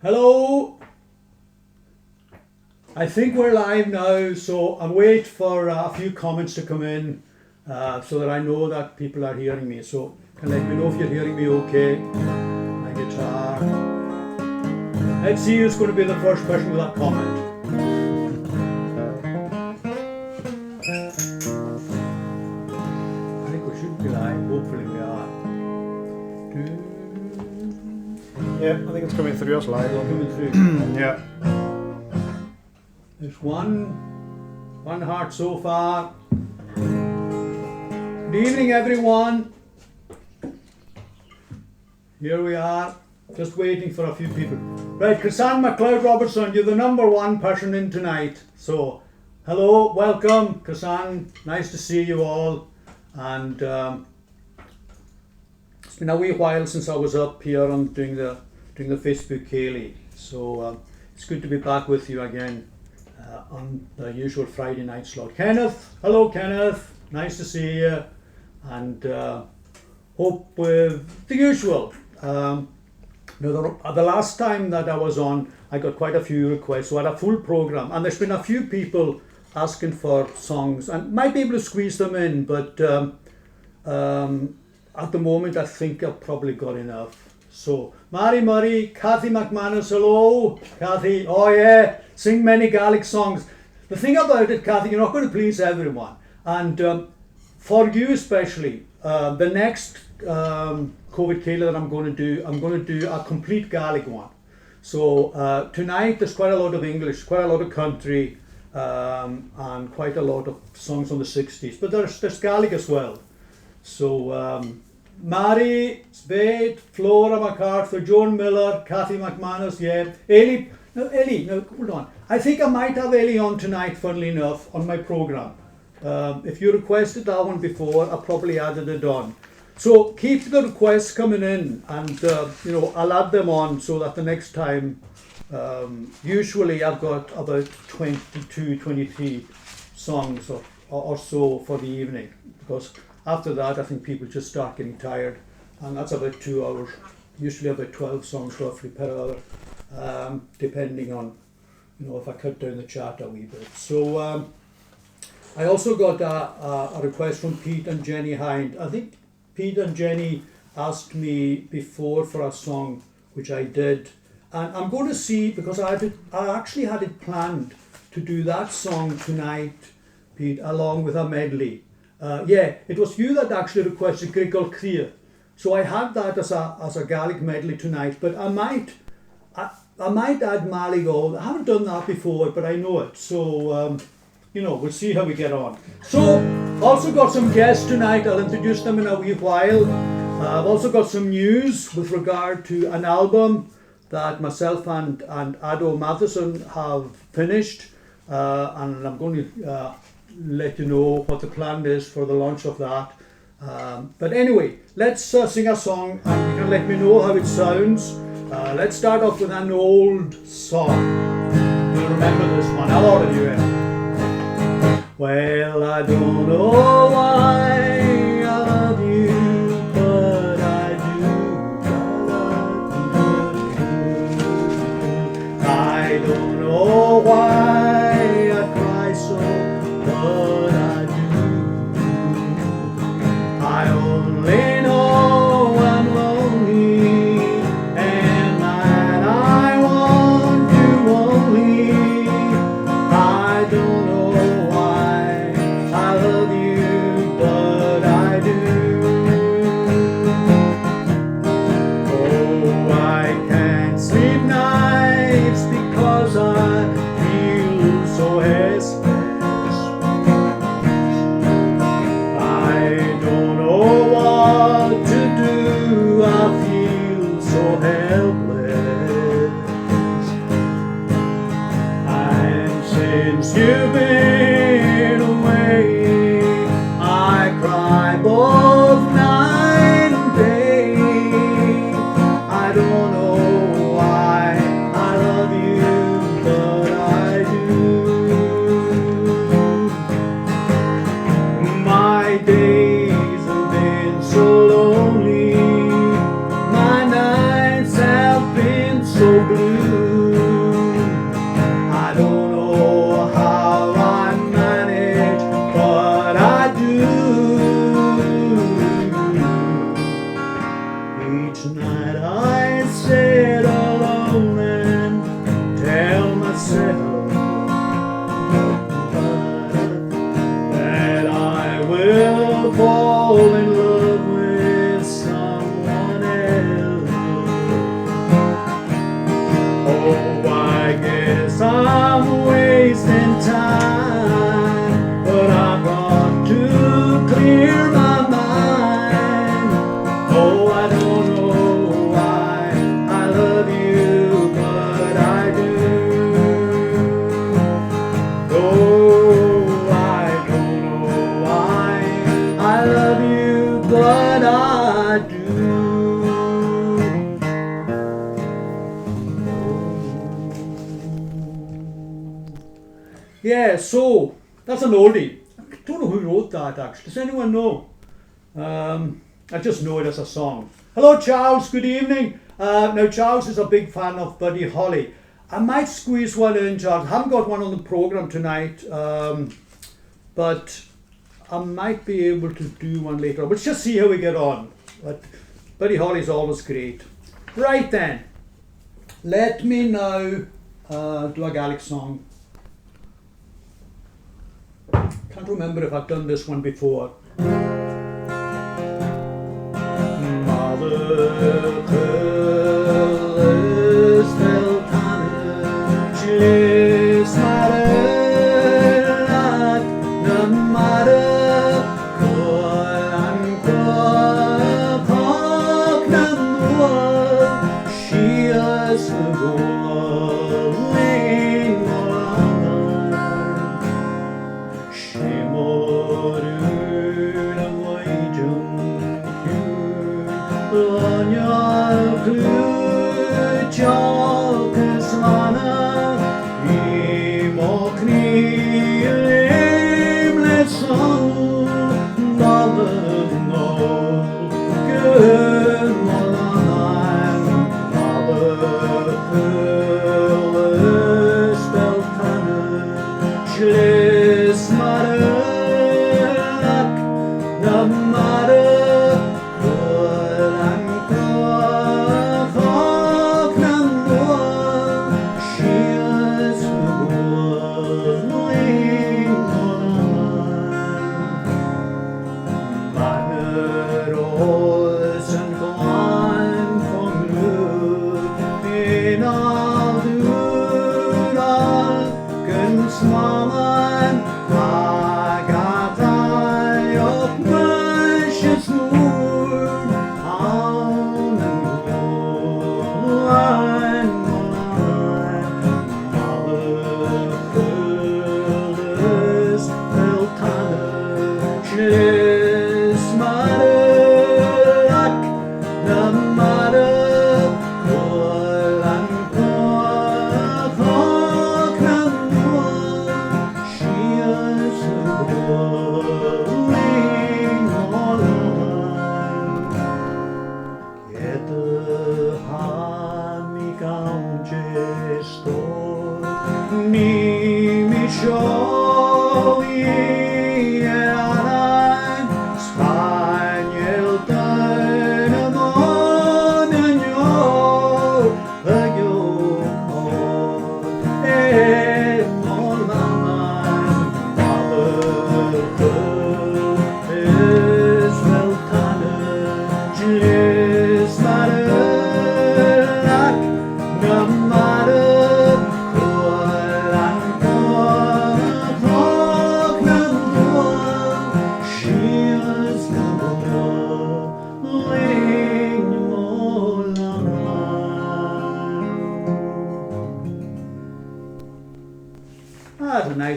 Hello. I think we're live now, so I'm waiting for a few comments to come in so that I know that people are hearing me. So can let me know if you're hearing me okay. My guitar. Let's see who's going to be the first person with a comment. I think we should be live. Hopefully we are. Yeah, I think it's coming through us live. Coming through. Yeah. There's one heart so far. Good evening, everyone. Here we are, just waiting for a few people. Right, Chrisanne McLeod Robertson, you're the number one person in tonight. So, hello, welcome, Chrisanne. Nice to see you all. And it's been a wee while since I was up here on doing the Facebook Ceilidh. So it's good to be back with you again. On the usual Friday night slot. Kenneth, hello Kenneth, nice to see you, and hope with the usual. The last time that I was on, I got quite a few requests, so I had a full program, and there's been a few people asking for songs, and might be able to squeeze them in, but at the moment I think I've probably got enough. So, Mary Murray, Kathy McManus, hello, Kathy, oh yeah, sing many Gaelic songs. The thing about it, Kathy, you're not going to please everyone. And for you especially, the next COVID Ceilidh that I'm going to do a complete Gaelic one. So tonight there's quite a lot of English, quite a lot of country, and quite a lot of songs from the 60s, but there's Gaelic as well. So, Mary, Spade, Flora MacArthur, Joan Miller, Kathy McManus, yeah. Ellie, hold on. I think I might have Ellie on tonight, funnily enough, on my programme. If you requested that one before, I probably added it on. So keep the requests coming in, and I'll add them on so that the next time, usually I've got about 22, 23 songs or so for the evening, because after that, I think people just start getting tired, and that's about 2 hours, usually about 12 songs roughly per hour, depending on, if I cut down the chat a wee bit. So I also got a request from Pete and Jenny Hind. I think Pete and Jenny asked me before for a song, which I did, and I'm going to see, because I actually had it planned to do that song tonight, Pete, along with a medley. It was you that actually requested Grigol Cria. So I had that as a Gaelic medley tonight, but I might add Maligol. I haven't done that before, but I know it. So, we'll see how we get on. So, also got some guests tonight. I'll introduce them in a wee while. I've also got some news with regard to an album that myself and Ado Matheson have finished. And I'm going to let you know what the plan is for the launch of that. But anyway, let's sing a song, and you can let me know how it sounds. Let's start off with an old song. You'll remember this one. How old are you in? Well, I don't know why I love you, but I do. I don't know why I cry so, but I do. I only know I'm lonely, and that I want you only. I don't know why I love you, but do. Yeah, so that's an oldie. I don't know who wrote that actually. Does anyone know? I just know it as a song. Hello Charles, good evening. Now Charles is a big fan of Buddy Holly. I might squeeze one in, Charles. I haven't got one on the programme tonight, but I might be able to do one later on. Let's just see how we get on. But Buddy Holly is always great. Right then, let me now do a Gaelic song. Can't remember if I've done this one before.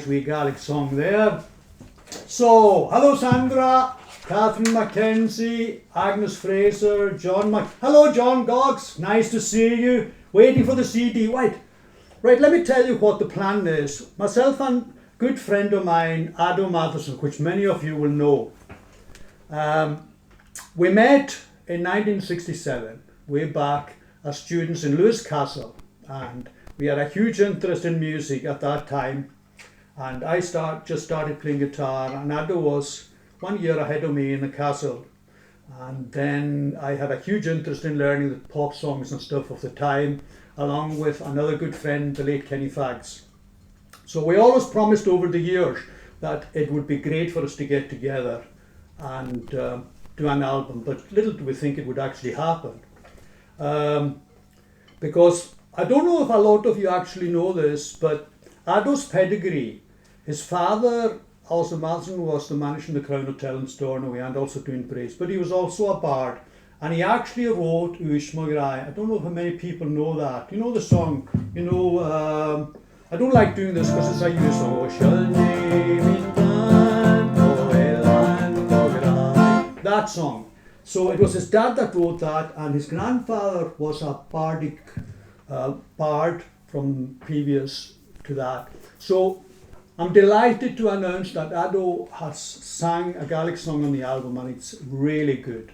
Wee Gaelic song there. So, hello Sandra, Catherine Mackenzie, Agnes Fraser, John Hello John Goggs, nice to see you. Waiting for the CD. Right, let me tell you what the plan is. Myself and a good friend of mine, Ado Matheson, which many of you will know. We met in 1967, way back as students in Lewis Castle, and we had a huge interest in music at that time. And I just started playing guitar, and Ado was 1 year ahead of me in the castle. And then I had a huge interest in learning the pop songs and stuff of the time, along with another good friend, the late Kenny Faggs. So we always promised over the years that it would be great for us to get together and do an album, but little do we think it would actually happen. Because I don't know if a lot of you actually know this, but Ado's pedigree, his father, Alston Matheson, was the manager in the Crown Hotel in Stornoway and also doing praise, but he was also a bard, and he actually wrote Uish Mograi. I don't know if many people know that. You know the song, I don't like doing this because it's a use of that song. So it was his dad that wrote that, and his grandfather was a bardic bard from previous to that. So I'm delighted to announce that Ado has sang a Gaelic song on the album, and it's really good.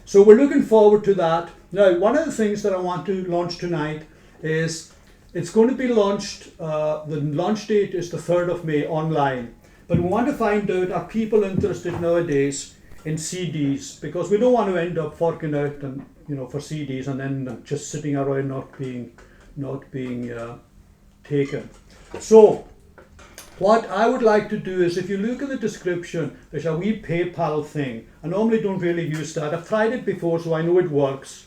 So we're looking forward to that. Now, one of the things that I want to launch tonight is it's going to be launched, the launch date is the 3rd of May online. But we want to find out, are people interested nowadays in CDs? Because we don't want to end up forking out and, for CDs and then just sitting around not being taken. So what I would like to do is, if you look at the description, there's a wee PayPal thing. I normally don't really use that. I've tried it before, so I know it works.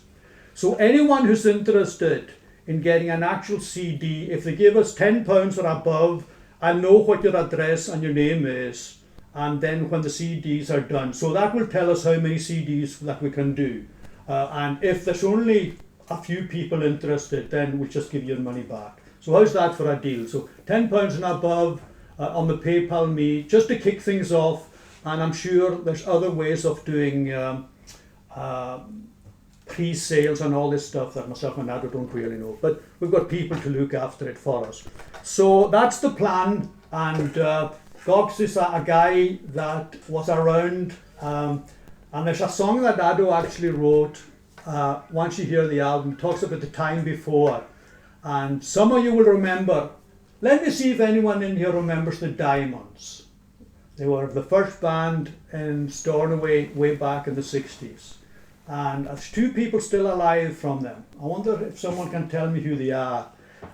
So anyone who's interested in getting an actual CD, if they give us £10 or above, I'll know what your address and your name is, and then when the CDs are done. So that will tell us how many CDs that we can do. And if there's only a few people interested, then we'll just give you your money back. So how's that for a deal? So £10 and above on the PayPal me, just to kick things off. And I'm sure there's other ways of doing pre-sales and all this stuff that myself and Ado don't really know, but we've got people to look after it for us. So that's the plan, and Gogs is a guy that was around, and there's a song that Ado actually wrote. Once you hear the album, it talks about the time before, and some of you will remember. Let me see if anyone in here remembers the Diamonds. They were the first band in Stornoway way back in the 60s. And there's 2 people still alive from them. I wonder if someone can tell me who they are.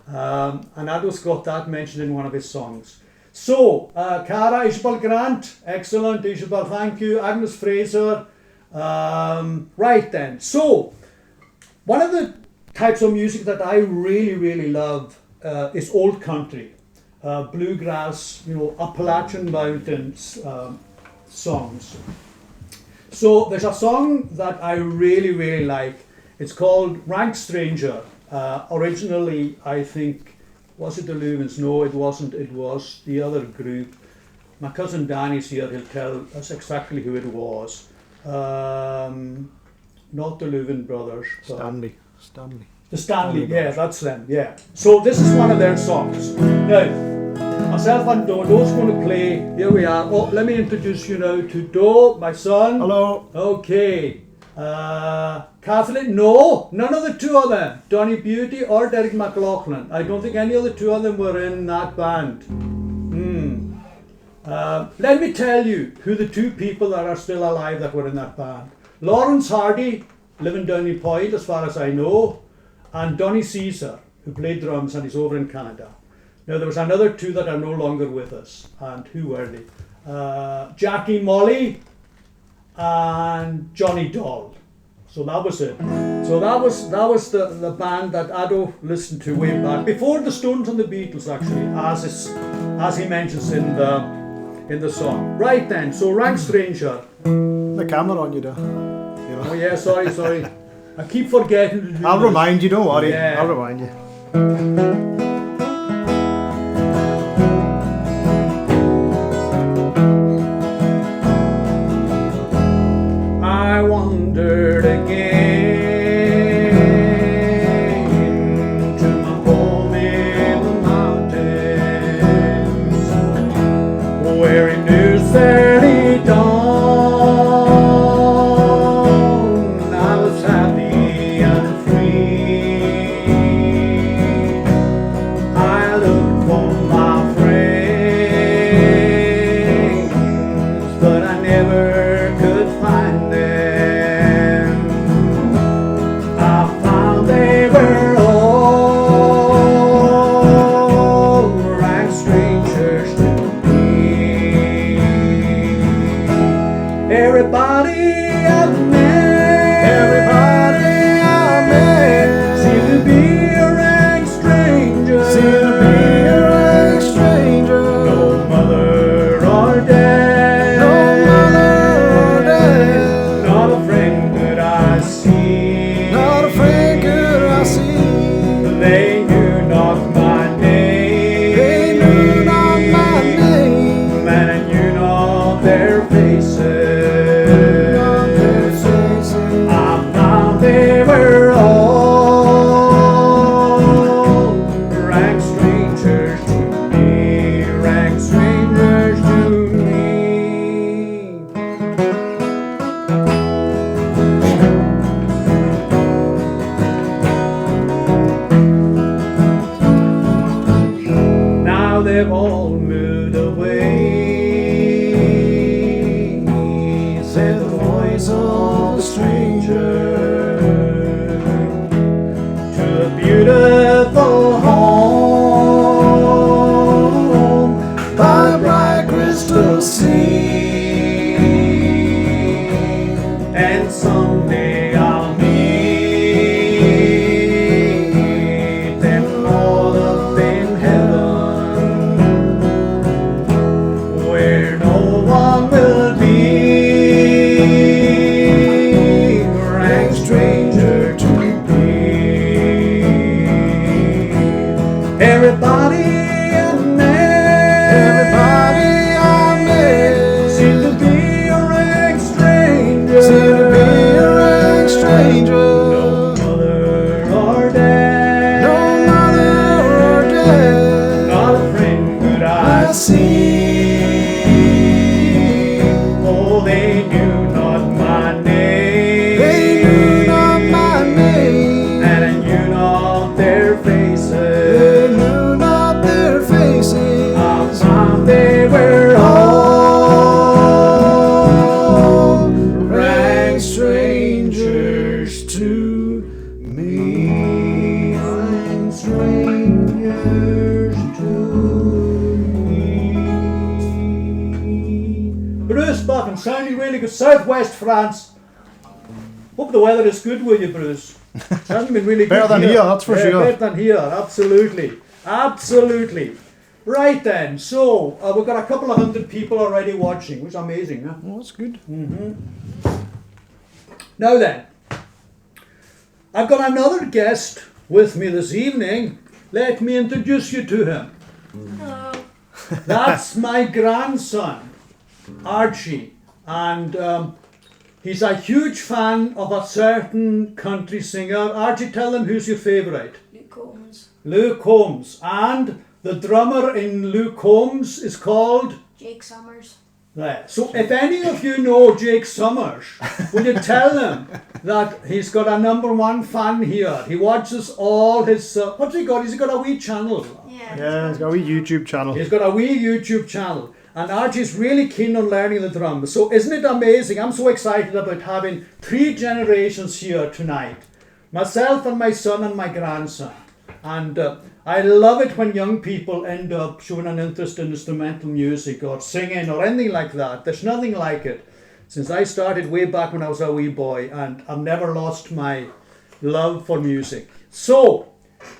And Ado's got that mentioned in one of his songs. So, Cara, Isabel Grant, excellent, Isabel, thank you. Agnes Fraser. Right then, so one of the types of music that I really, really love is old country, bluegrass, Appalachian Mountains songs. So there's a song that I really, really like. It's called Rank Stranger. Originally, I think, was it the Luvens? No, it wasn't. It was the other group. My cousin Danny's here. He'll tell us exactly who it was. Not the Leuven brothers. Stanley. The Stanley, yeah, that's them, yeah. So this is one of their songs. Now, myself and Do's going to play. Here we are. Oh, let me introduce you now to Do, my son. Hello. Okay. Kathleen, no, none of the 2 of them. Donny Beauty or Derek McLaughlin. I don't think any of the 2 of them were in that band. Let me tell you who the 2 people that are still alive that were in that band. Lawrence Hardy, living down in Point as far as I know, and Donny Caesar, who played drums and he's over in Canada. Now there was another 2 that are no longer with us, and who were they? Jackie Molly and Johnny Doll. So that was it. So that was the band that Ado listened to way back before the Stones and the Beatles, actually, as he mentions in the song. Right then, so Rank Stranger. The camera on you there. Oh yeah, sorry. I keep forgetting to do I'll this. remind you, don't worry. Yeah. I'll remind you. I wandered again to my home in the mountains, where in New early dawn I was happy and free. I looked for my friends, but I never could find them. I found they were all rank strangers to me. Everybody I met seemed to be a rank stranger. No mother or dad, not a friend could I see. They knew not my name, and I knew not their faces. someday I'll meet them all up in heaven, where no one will be rank stranger to me. Everybody I met seemed to be a rank stranger. No mother or dad, not a friend could I see. Oh, they knew not my name, and I knew not their faces. I found they were all rank strangers to me. Rank strangers to me. Bruce Buchan, sounding really good. Southwest France. Hope the weather is good with you, Bruce. It hasn't been really good Better than here, that's for Yeah, sure. Better than here, absolutely. Absolutely. Right then, so we've got a couple of hundred people already watching, which is amazing, huh? Oh, that's good. Now then, I've got another guest with me this evening. Let me introduce you to him. Hello. That's my grandson, Archie, and he's a huge fan of a certain country singer. Archie, tell them who's your favourite. Luke Combs. Luke Combs, and the drummer in Luke Combs is called? Jake Summers. Right. So if any of you know Jake Summers, will you tell him that he's got a #1 fan here? He watches all his, what's he got? He's got a wee channel. Yeah, he's got a wee YouTube channel. He's got a wee YouTube channel. And Archie's really keen on learning the drums. So isn't it amazing? I'm so excited about having 3 generations here tonight. Myself and my son and my grandson. And I love it when young people end up showing an interest in instrumental music or singing or anything like that. There's nothing like it. Since I started way back when I was a wee boy, and I've never lost my love for music. So,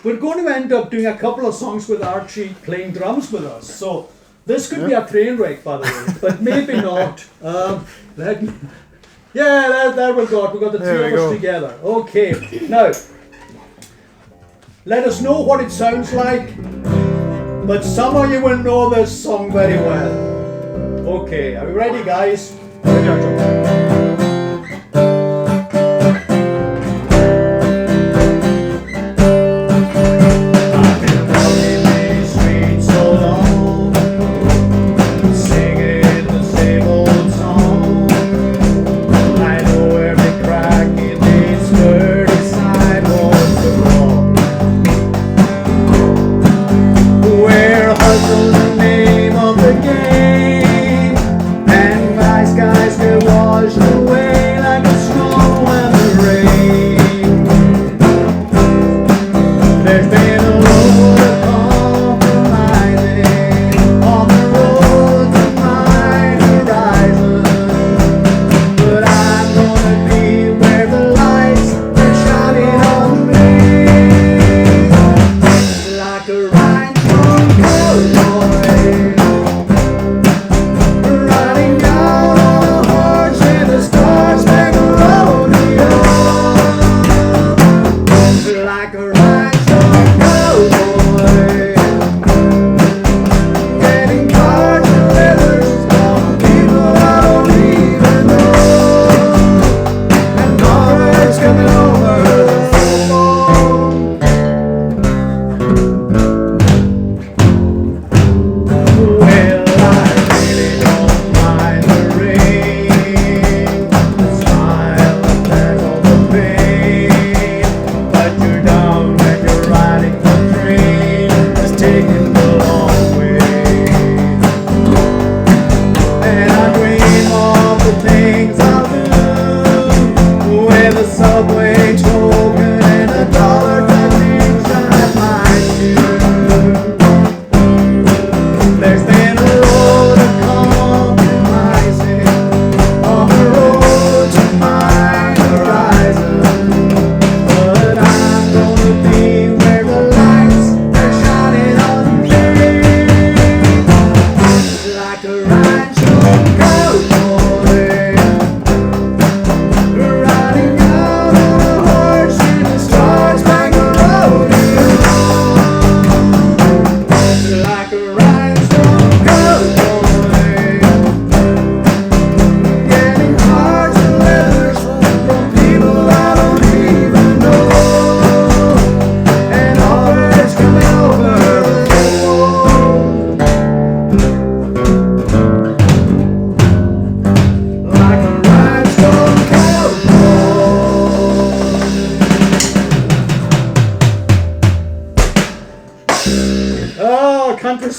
we're going to end up doing a couple of songs with Archie playing drums with us. So, this could be a train wreck, by the way, but maybe not. Let me, yeah, there we go. We got the There two we of us go. together. Okay, now, let us know what it sounds like, but some of you will know this song very well. Okay, are we ready, guys? I've been walking these streets so long, singing the same old song. I know every crack in these sturdy sidewalks of rock. We're hustling the name of the game, and nice guys get washed away.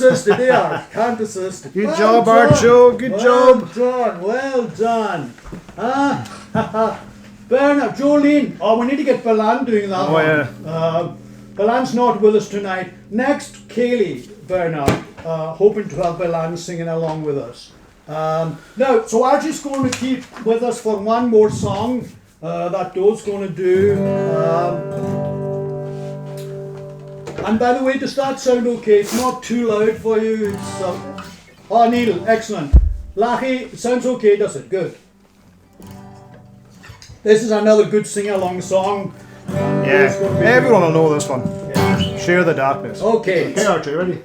assist it, they are. Can't assist it. Good job, Archo. Good job. Well done. Bernard, Jolene. Oh, we need to get Balan doing that Oh, one. yeah. Balan's not with us tonight. Next, Kaylee, Bernard. Hoping to have Balan singing along with us. Now, so Archie's going to keep with us for one more song that Doe's going to do. And by the way, does that sound okay? It's not too loud for you. It's, oh, Neil, excellent. Lachi, it sounds okay, does it? Good. This is another good sing-along song. Yeah, everyone will know this one. Yeah. Share the darkness. Okay. Okay, Archie, ready?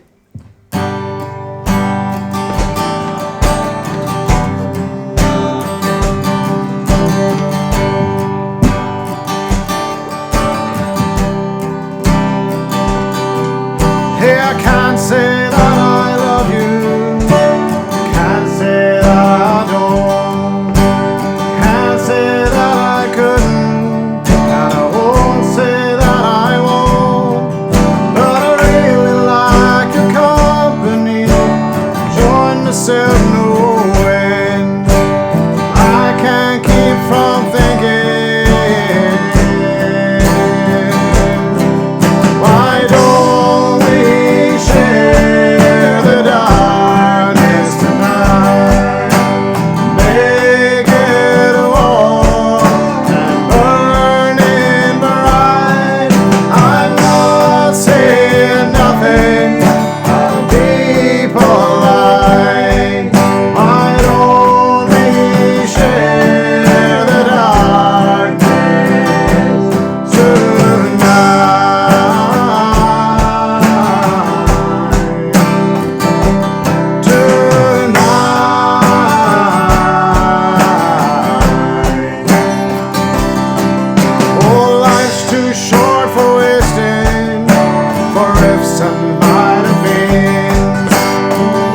Hey, I can't say that I love you. Can't say that I don't. Can't say that I couldn't. And I won't say that I won't. But I really like your company. Join myself knowing I can't keep from thinking. Why don't we share the darkness tonight? Make it warm and burning bright. I'm not saying nothing. I'll be polite. Why don't we share the darkness tonight? Oh, life's too short for wasting, for ifs and might have beens.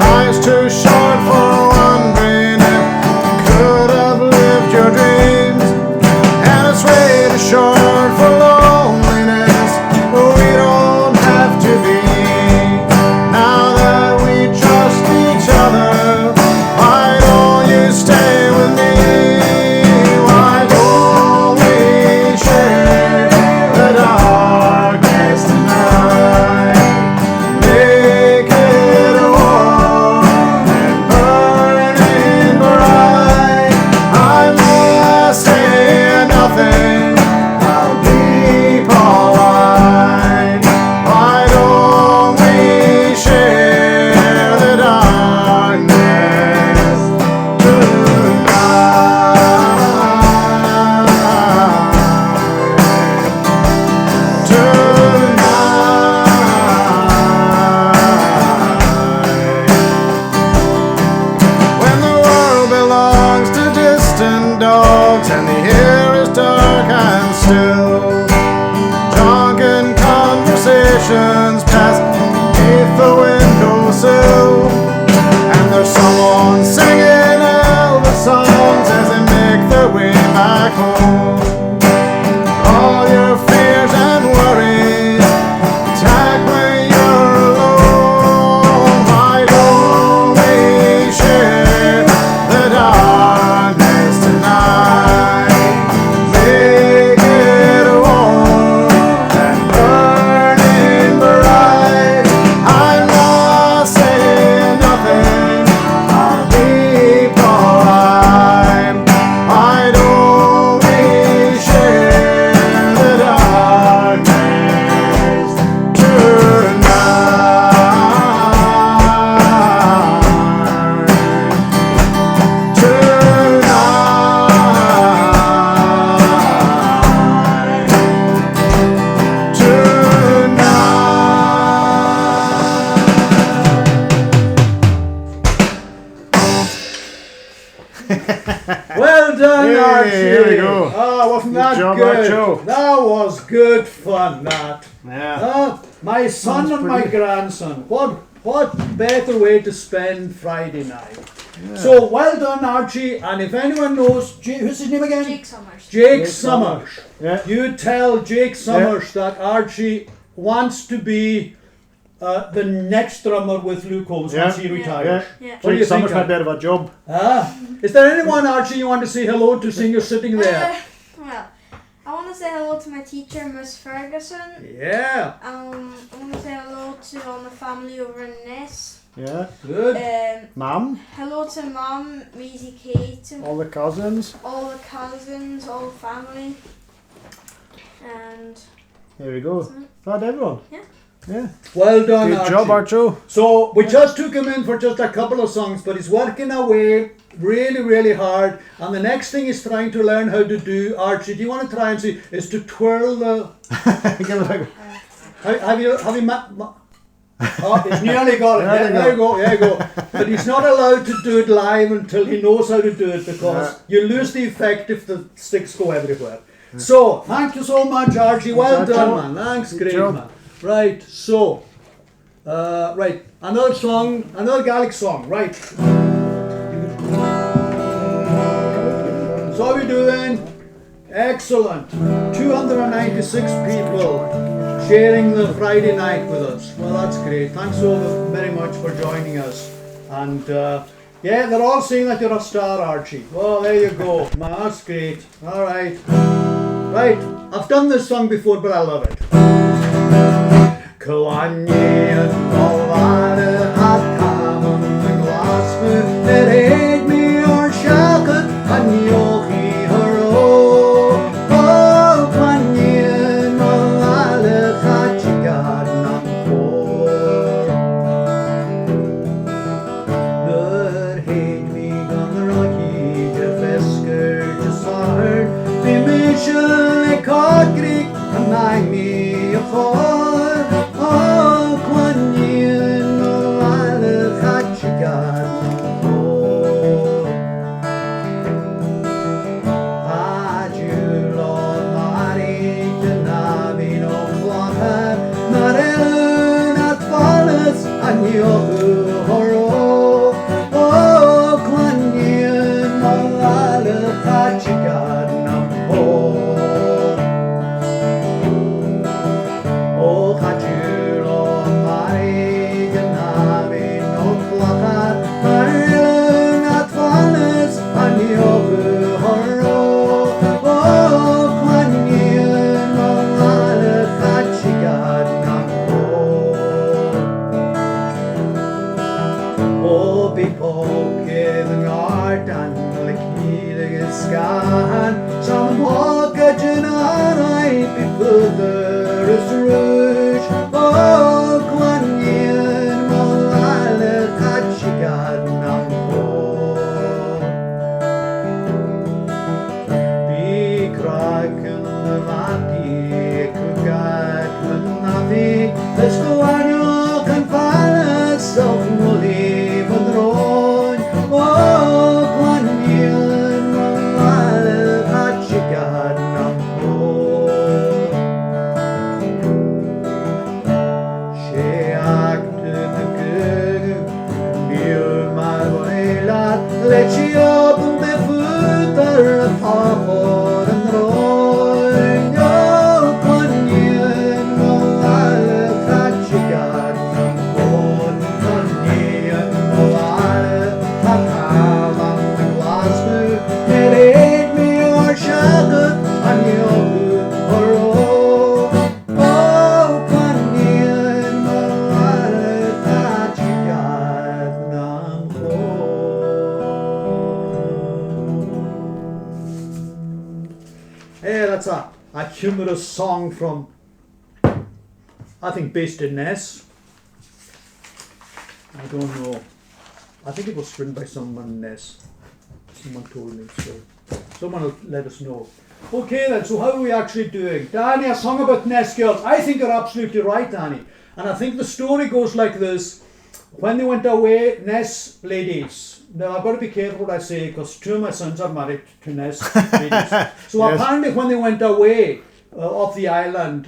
Life's too short for wondering if you could have lived your dreams. And it's way too short for loneliness, but we don't have to be. Now that we trust each other, why don't you stay with me? Why don't we share the darkness tonight? Make it warm and burning bright. I'm not saying nothing. I'll be polite. Why don't we share the darkness tonight? When the world belongs to distant dogs and the air is dark and still, drunken conversations pass beneath the windowsill, and there's someone singing Elvis songs as they make their way back home. All your fears and worries attack when you're alone. Why don't we share the darkness tonight? Make it warm and burning bright. I'm not saying nothing. I'll be polite. Why don't we share the darkness Well done, Hey, Archie. here we go. Oh, wasn't Good that job, good? Archo. That was good fun, that. Yeah. My son Sounds and my pretty- grandson. What better way to spend Friday night? So well done, Archie. And if anyone knows, who's his name again? Jake Summers. Jake Summers. Yeah. You tell Jake Summers that Archie wants to be the next drummer with Luke Holmes Yeah. once he retires. Yeah. What do you think? Summers might Andy? be out of a job. Is there anyone, Archie, you want to say hello to, seeing you're sitting there? Well, I want to say hello to my teacher, Miss Ferguson. Yeah, I want to say hello to all the family over in Ness. Yeah. good. Mum, Hello to Mum, Measy Kate, and all the cousins. all the cousins, all the family. And There we go. That everyone. Yeah. Yeah. Well done, Good Archie. job, Archo. So we just took him in for just a couple of songs, but he's working away really, really hard. And the next thing he's trying to learn how to do, Archie, do you want to try and see, is to twirl the... Give it a go. Have you oh, he's nearly got it. There There you you go, there you go. But he's not allowed to do it live until he knows how to do it, because you lose the effect if the sticks go everywhere. So, thank you so much, Archie. Well Thanks, done, Archie. man. Thanks, Good great, job. man. Right, so, right, another song, another Gaelic song, right. So how are we doing? Excellent. 296 people sharing the Friday night with us. Well, that's great. Thanks so very much for joining us. And yeah, they're all saying that you're a star, Archie. Oh, there you go. Man, that's great. All right. Right, I've done this song before, but I love it. Clonye Novara had come on the glass with it ate me or shalket and yochi hero. Oh, Clonye Novara had you got none for. Nur hate me on the rocky, the fisker just hard. The mission a caught Greek and I me a whore. Let's go on your confinement, self will leave on the road. Oh, Clonyan, I'll catch you, God, she acted the good, you my way, lad. Let you open the foot or a pop and roll. A humorous song from, I think, based in Ness. I don't know. I think it was written by someone in Ness. Someone told me, so someone will let us know. Okay then, so how are we actually doing? Danny, a song about Ness girls. I think you're absolutely right, Danny. And I think the story goes like this. When they went away, Ness ladies. Now I've got to be careful what I say, because two of my sons are married to Ness ladies. So Yes. apparently when they went away off the island,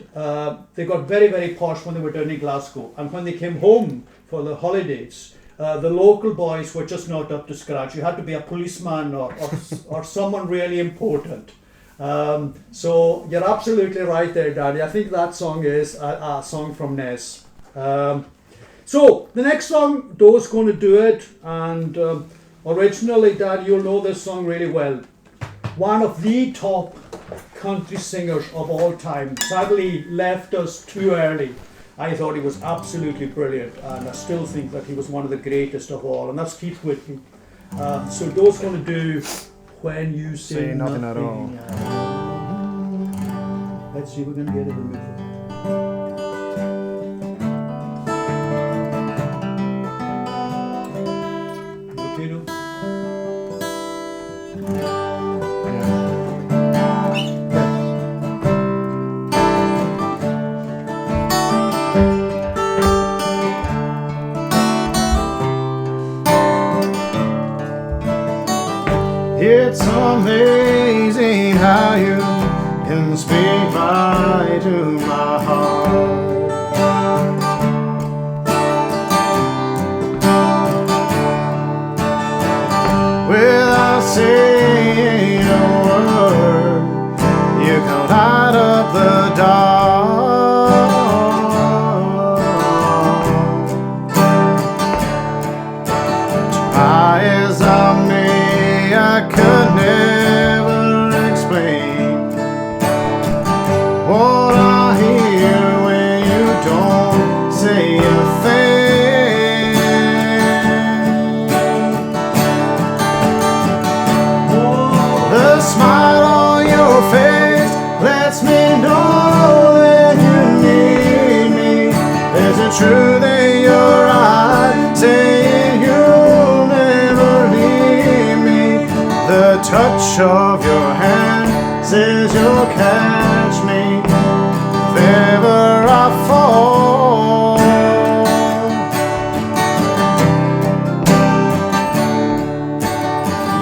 they got very, very posh when they were down in Glasgow. And when they came home for the holidays, the local boys were just not up to scratch. You had to be a policeman or someone really important. So you're absolutely right there, Daddy. I think that song is a song from Ness. So the next song, Doe's going to do it, and originally, Dad, you'll know this song really well. One of the top country singers of all time. Sadly, left us too early. I thought he was absolutely brilliant, and I still think that he was one of the greatest of all, and that's Keith Whitley. So Doe's going to do When You Say Nothing at All. Let's see if we're going to get it in the okay, Doe? It's amazing how you can speak right to my heart. Without saying a word, you can light up the dark. Try as I may, I could never explain what I hear when you don't say a thing. The smile on your face lets me know that you need me. There's a truth in your eyes saying you'll never leave me. The touch of your hand says you'll catch me if ever I fall.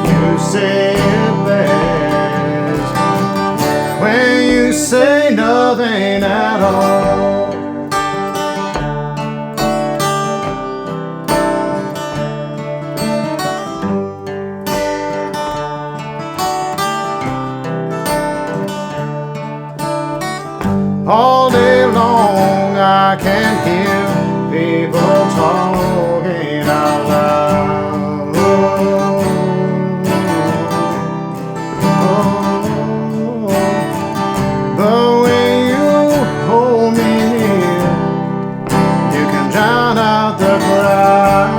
You say it best when you say nothing at all. All day long I can hear people talking out loud. But when you hold me near, you can drown out the crowd.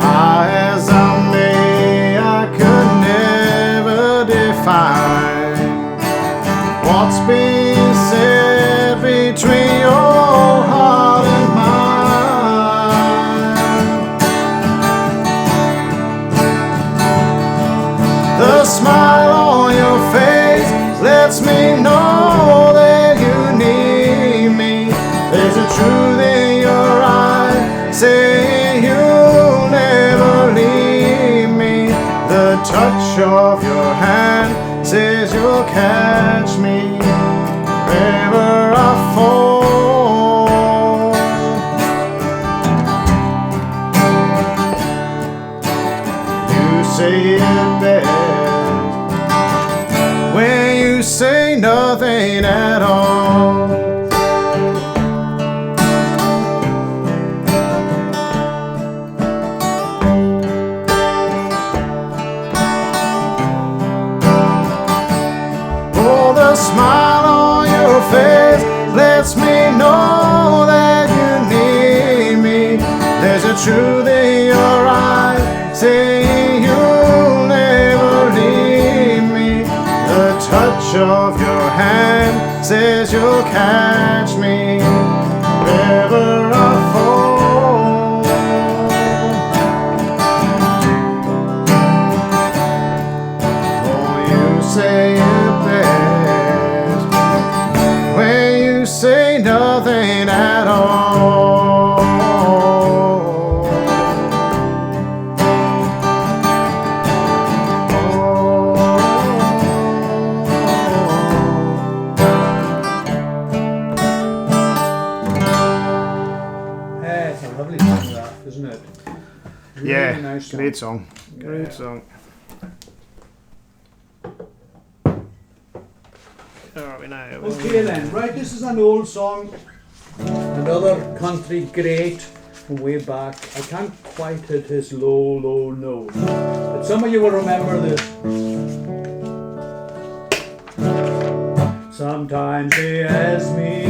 Try as I may, I could never define what's being said between your heart and mine. The smile on your face lets me know that you need me. There's a truth in your eyes saying you'll never leave me. The touch of your hand says you'll catch me wherever I fall. You say it best when you say nothing at all. Oh, the smile on your face lets me know that you need me. There's a truth in your eyes saying you'll never leave me. The touch of your hand says you'll catch me wherever I fall. Oh, you say it best when you say nothing at all. It's a lovely song, that, isn't it? Really Yeah, nice song. great song. Great Yeah. song. Oh, we know. Okay then, right, this is an old song. Another country great from way back. I can't quite hit his low, low note. But some of you will remember this. Sometimes they ask me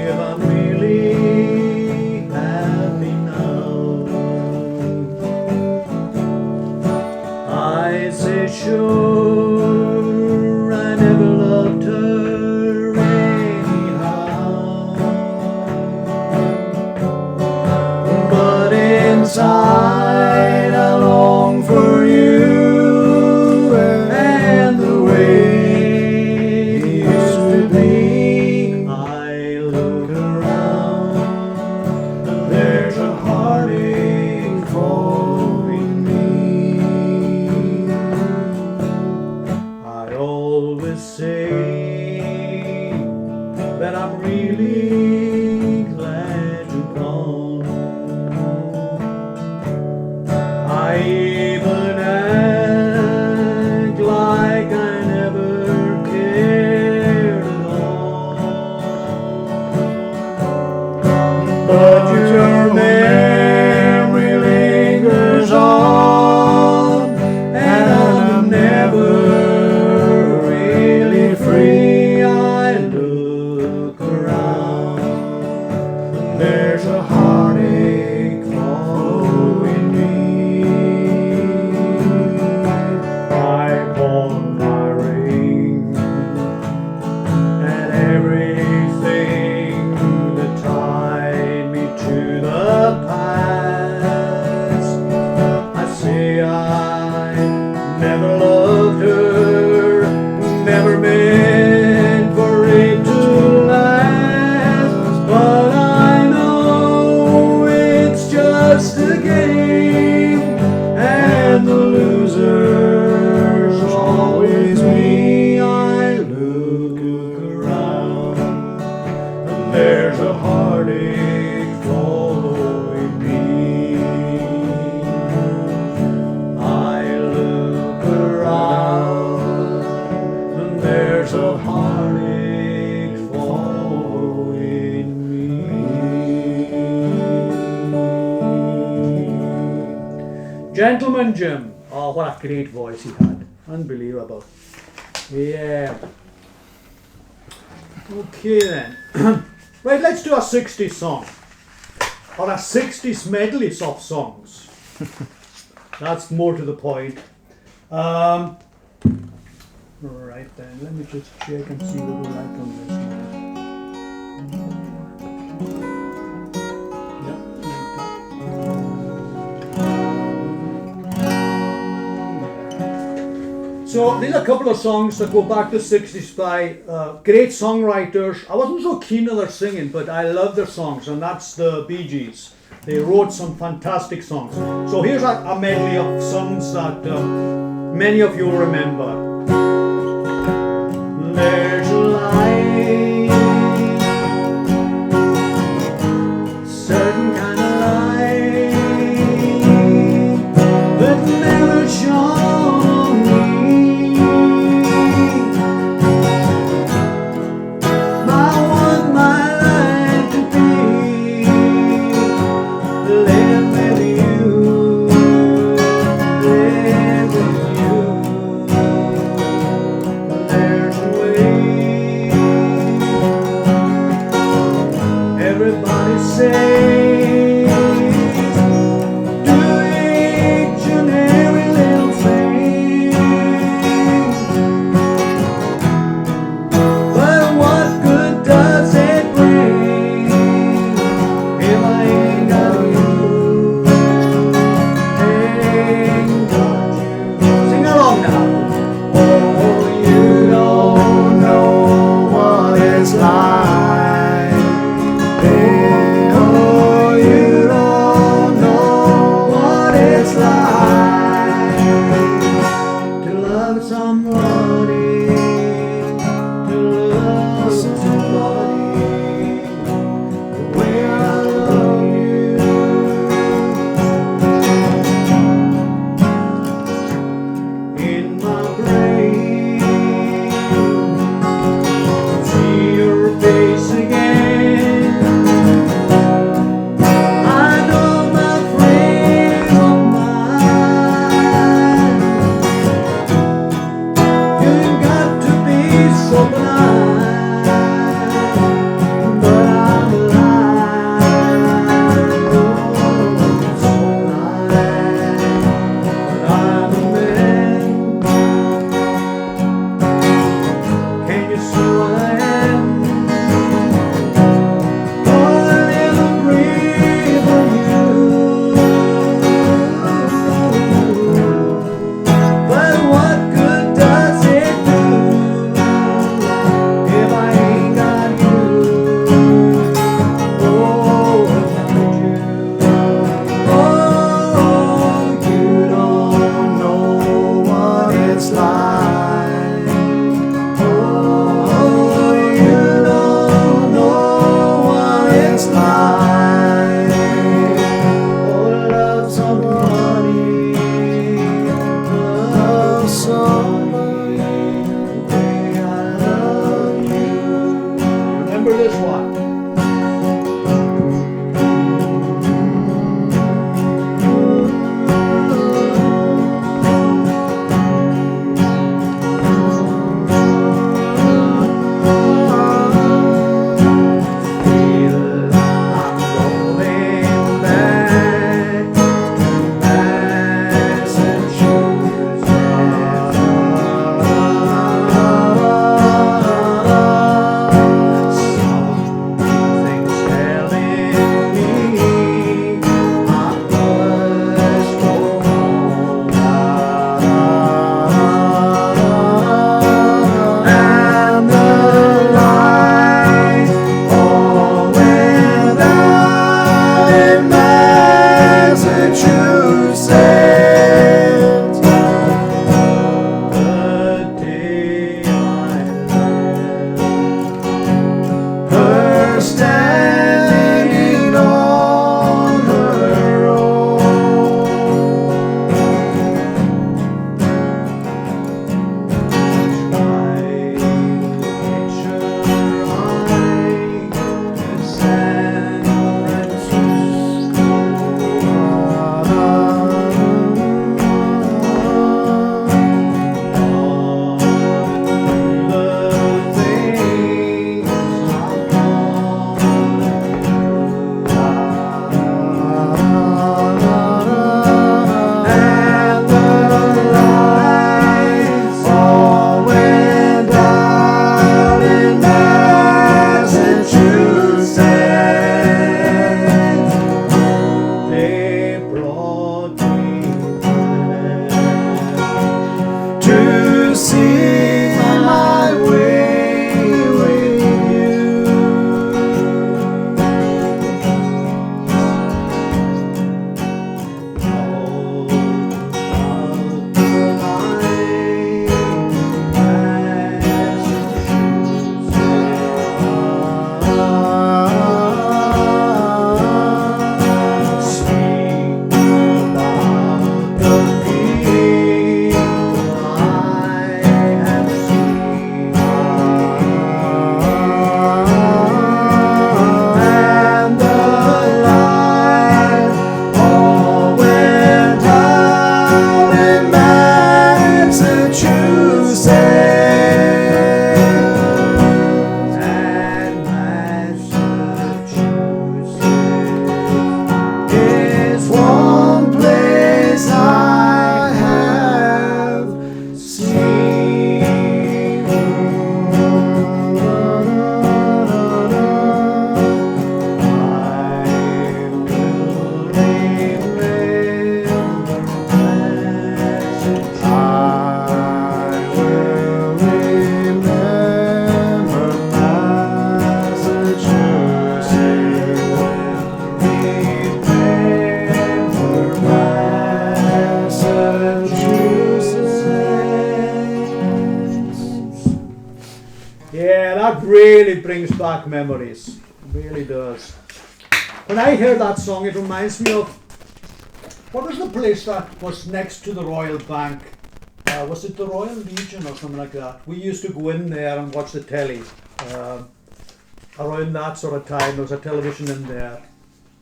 if I'm really happy now. I say sure, I never loved her anyhow. But inside I long for you and the way it used to be. I look around and there's a heartache following me. I always say that I'm really glad you're gone. I even act like I never cared at all. But your memory lingers on, and I'm never really free. I look around, and there's a heartache following me. I pawn my ring and everything that tied me to the past. I say I never loved her, never meant for it to last. But I know it's just a game, and the loser's always me. I look around, and there's a heartache following me. I look around, and there's a heartache following me. Gentleman Jim. Oh, what a great voice he had. Unbelievable. Yeah. Okay then. Right, let's do a 60s song. Or a 60s medley of songs. That's more to the point. Right then, let me just check and see what we like on this one. Yeah, like that. So these are a couple of songs that go back to the 60s by great songwriters. I wasn't so keen on their singing, but I love their songs, and that's the Bee Gees. They wrote some fantastic songs. So here's a medley of songs that many of you will remember. There's a light, certain kind of light that never shone on me. I want my life to be living with you, live with you. There's a way to see my way with you. And the light all went out in Massachusetts. And Massachusetts is one place I have Yeah, that really brings back memories. Really does. When I hear that song, it reminds me of what was the place that was next to the Royal Bank? Was it the Royal Legion or something like that? We used to go in there and watch the telly. Around that sort of time, there was a television in there.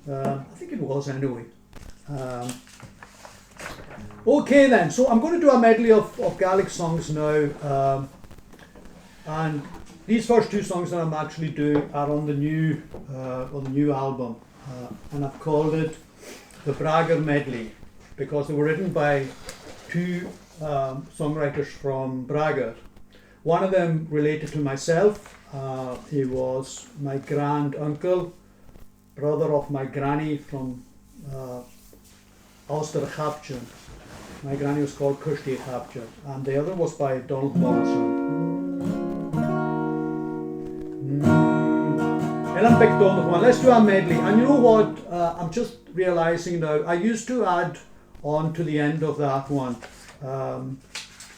I think it was anyway. Okay then, so I'm going to do a medley of Gaelic songs now. And these first two songs that I'm actually doing are on the new album, and I've called it the Bragar Medley because they were written by two songwriters from Bragar. One of them related to myself. He was my grand uncle, brother of my granny from Ulster Chapchan. My granny was called Kirsty Chapchan, and the other was by Donald Morrison. Elan picked on the one. Let's do a medley. And you know what? I'm just realizing now. I used to add on to the end of that one,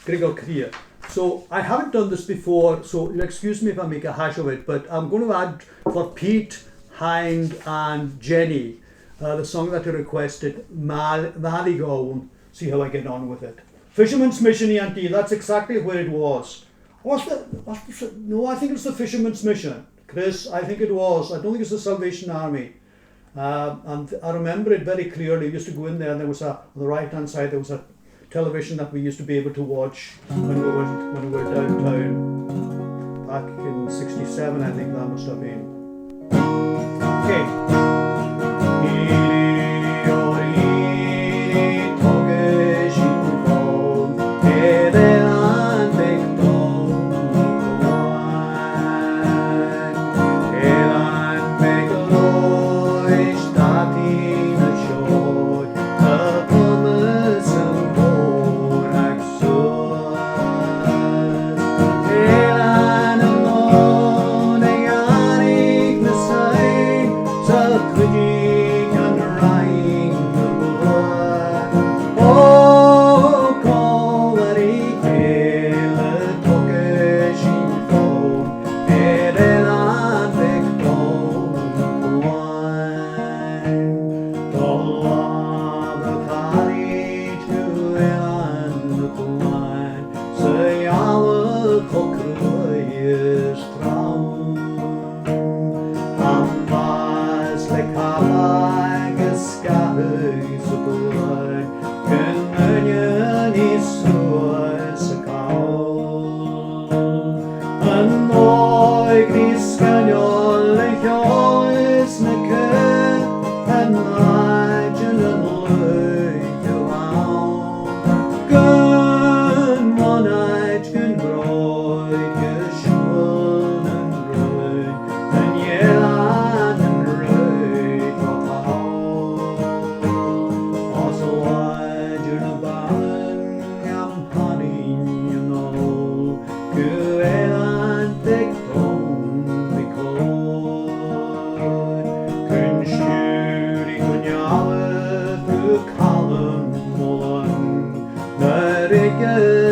Grigor Kriya. So I haven't done this before. So excuse me if I make a hash of it. But I'm going to add for Pete, Hind, and Jenny the song that you requested, Maligown. See how I get on with it. Fisherman's Mission, Auntie. That's exactly where it was. No, I think it's the Fisherman's Mission. Chris, I think it was. I don't think it's the Salvation Army. And I remember it very clearly. We used to go in there and there was on the right hand side there was a television that we used to be able to watch when we were downtown. Back in '67, I think that must have been. Okay.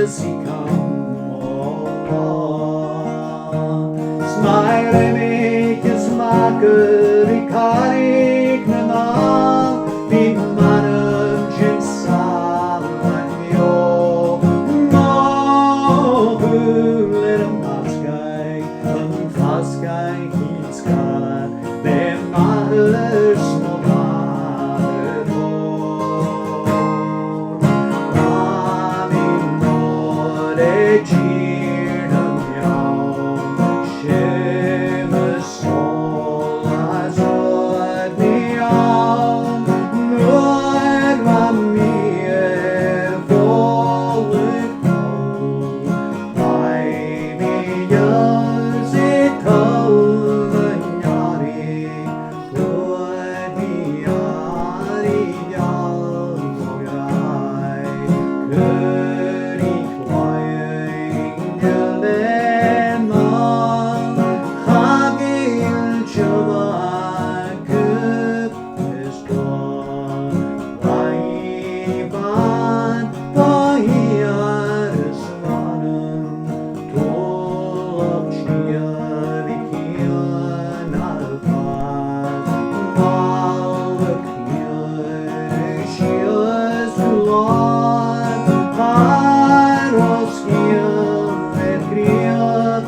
si come Smile me kiss maker I karik na ma Di manam jin saman yo No huler maskai Faskai hitskar Be maher små maher Mami more girnum jaum Shimmer sol as odd me on Nur var mer volet cold Baby görs I tolven jari Would be jari jam och jag Could I kvar lämna Hagil tjova kuppestånd Vaiban böjar svanen Tål och kjör I kjörnar fast Malvök kjör kjörs lån Har och skjön med gröt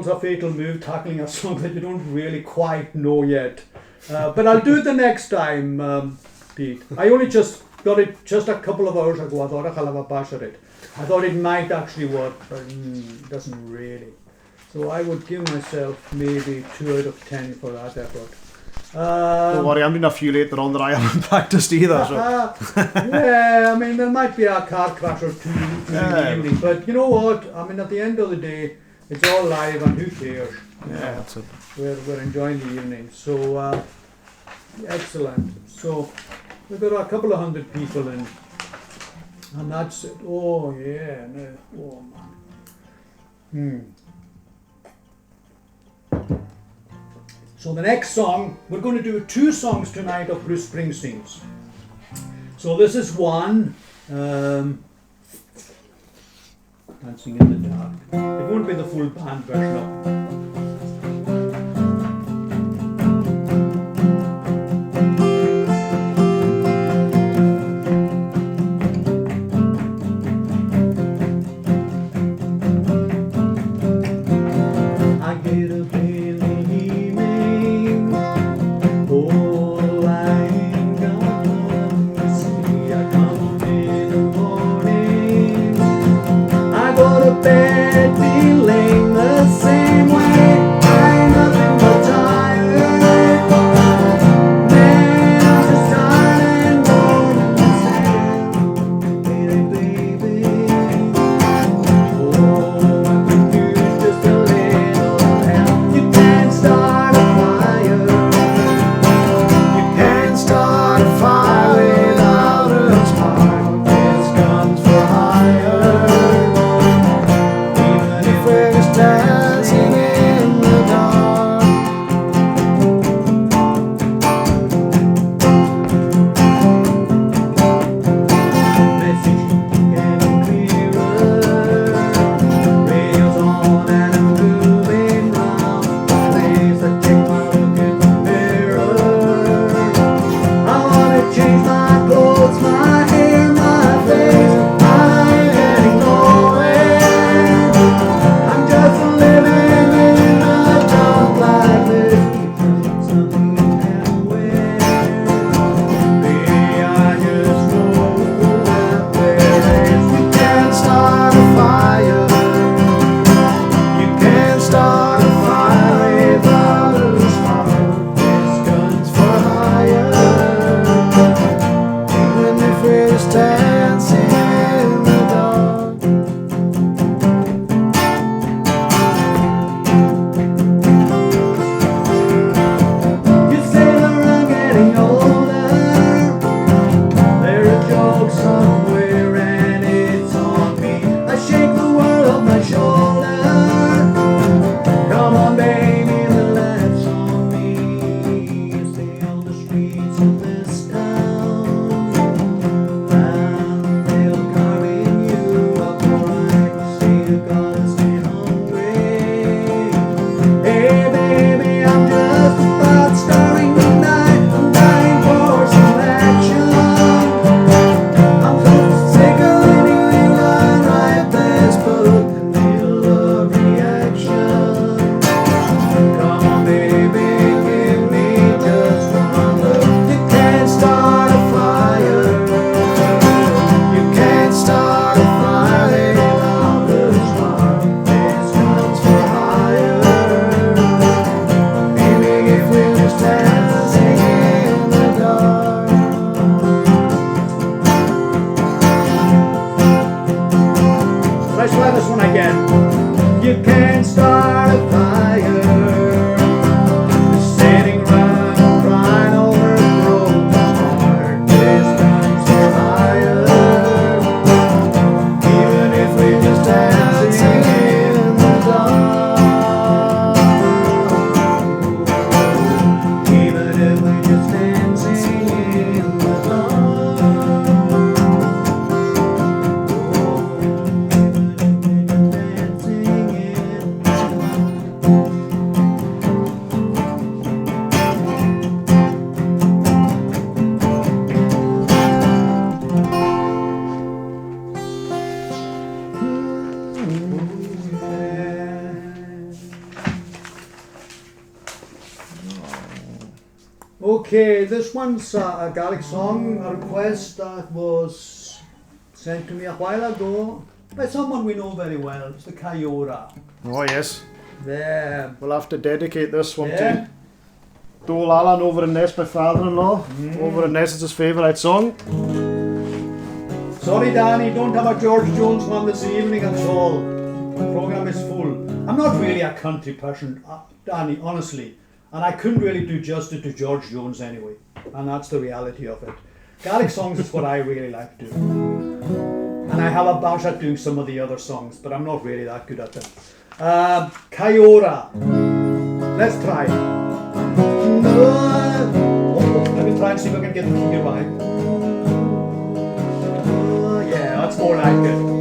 A fatal move tackling a song that you don't really quite know yet. But I'll do it the next time, Pete. I only just got it just a couple of hours ago. I thought I'll have a bash at it. I thought it might actually work, but it doesn't really. So I would give myself maybe 2 out of 10 for that effort. Don't worry, I'm doing a few later on that I haven't practiced either. So. Yeah, I mean, there might be a car crash or two in the evening, but you know what? I mean, at the end of the day, it's all live and who cares? Yeah, that's it. We're enjoying the evening. So, excellent. So, we've got a couple of hundred people in. And that's it. Oh, yeah. No. Oh, man. So the next song, we're going to do 2 songs tonight of Bruce Springsteen's. So this is one, Dancing in the Dark. It won't be the full band version of it. Okay, this one's a Gaelic song, a request that was sent to me a while ago by someone we know very well. It's the Kayora. Oh yes. There. We'll have to dedicate this one Yeah. to Dole Allen over in Ness, my father-in-law. Over in Ness, it's his favourite song. Sorry, Danny, don't have a George Jones one this evening at all. The programme is full. I'm not really a country person, Danny, honestly. And I couldn't really do justice to George Jones anyway. And that's the reality of it. Gaelic songs is what I really like to do. And I have a bash at doing some of the other songs, but I'm not really that good at them. Kayora. Let's try it. We'll try and see if I can get the key right. Yeah, that's more like it.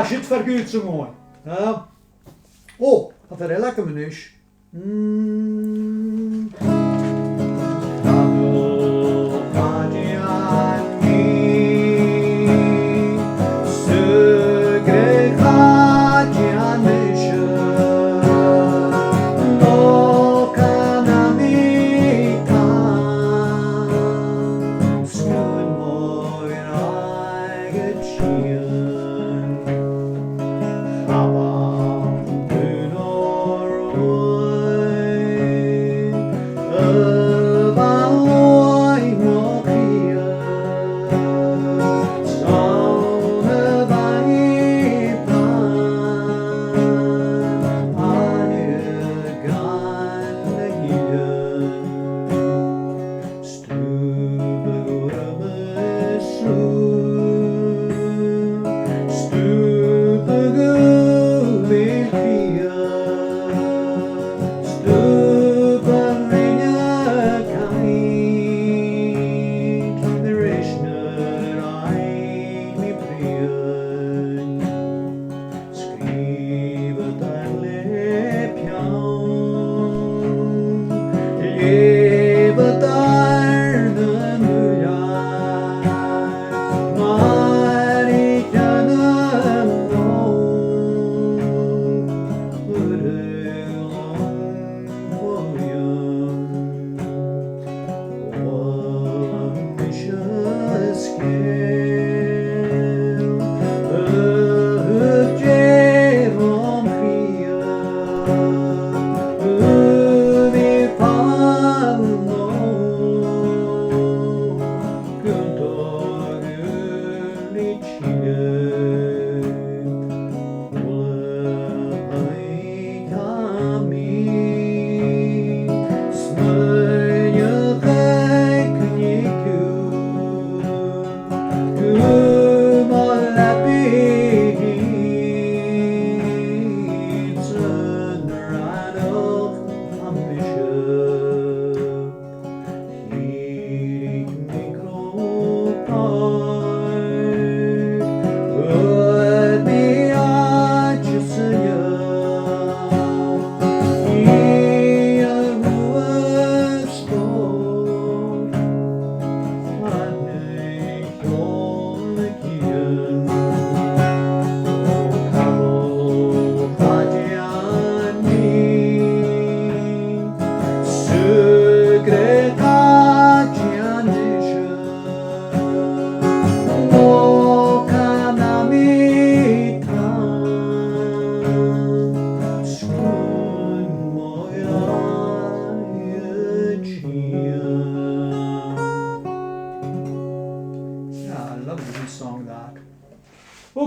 Shit vergütung on. Oh, dat er lekker meneer.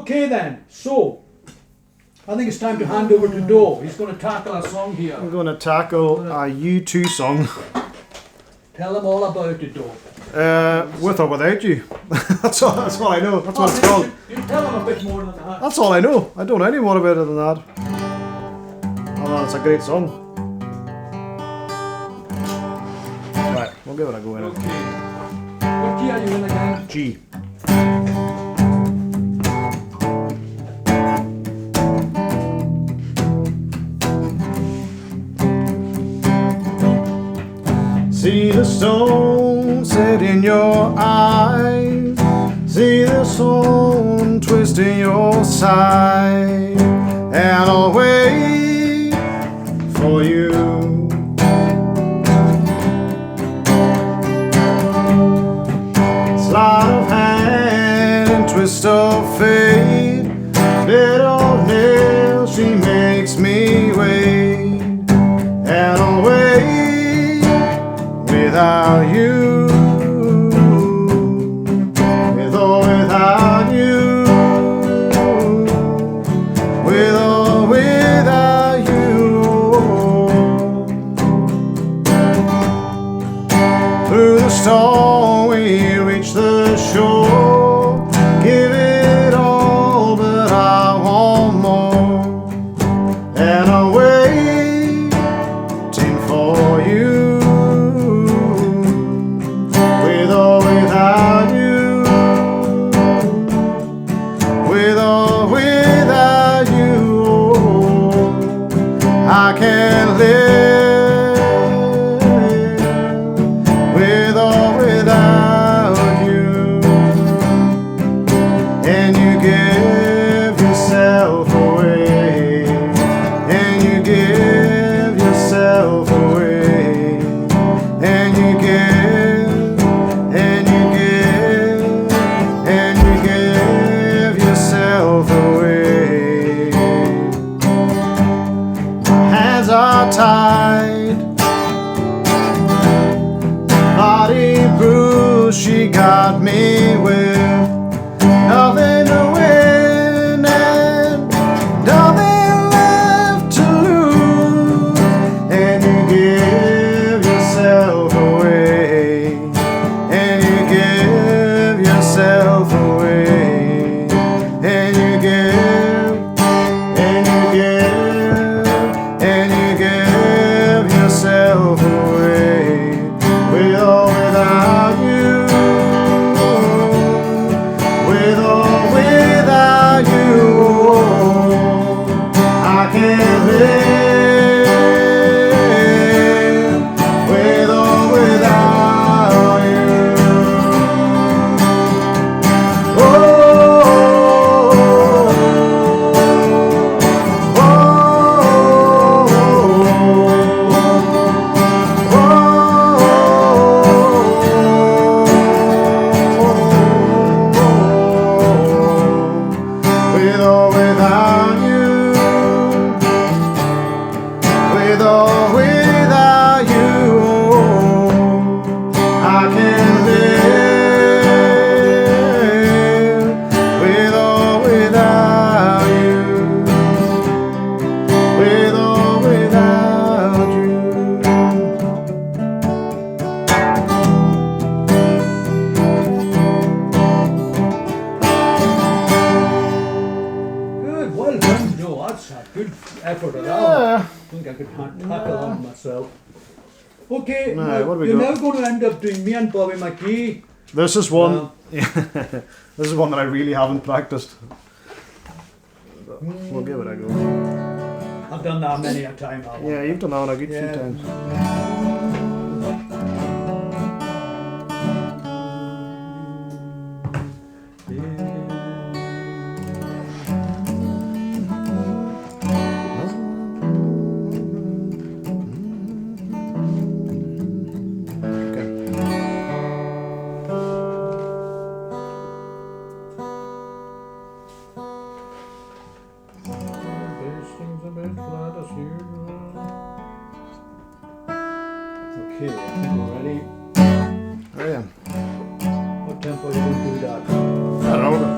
Okay then, so I think it's time to hand over to Doe. He's going to tackle our song here. I'm going to tackle a U2 song. Tell them all about it, Doe. With or without you. That's all I know. That's what it's called. You tell them a bit more than that. That's all I know. I don't know any more about it than that. Oh, it's a great song. Right, we'll give it a go in it. Okay. What key are you in again? G. See the stone set in your eyes. See the stone twist in your side. And I'll wait for you. Sleight of hand and twist of fate. Little nail, she makes me wait. And I'll wait without you, with or without you, with or without you. Through the storm we reach the shore. Give it all, but I want more. And I'm waiting for you. I can't live with or without you. And you give yourself away. And you give yourself away. And you give, and you give, and you give yourself away. Are tied, body bruised, she got me with nothing to win and nothing left to lose. And you give yourself away, and you give yourself away, and you give, and you give, and you give yourself away, with or without you, with or without you. I can't live with or without you. Oh, with or without you, with or without you, I can live with or without you, with or without you. Good, well done, Joe. That's a good effort of that. Yeah. I think I could tackle that myself. Okay, Right, now, what do we you're got? now going to end up doing me and Bobby McGee. This is one. This is one that I really haven't practiced. But we'll give it a go. I've done that many a time. Alan. Yeah, you've done that a good few Yeah. times. Okay, I think we're ready. Oh yeah. What tempo are you going to do that? I don't know.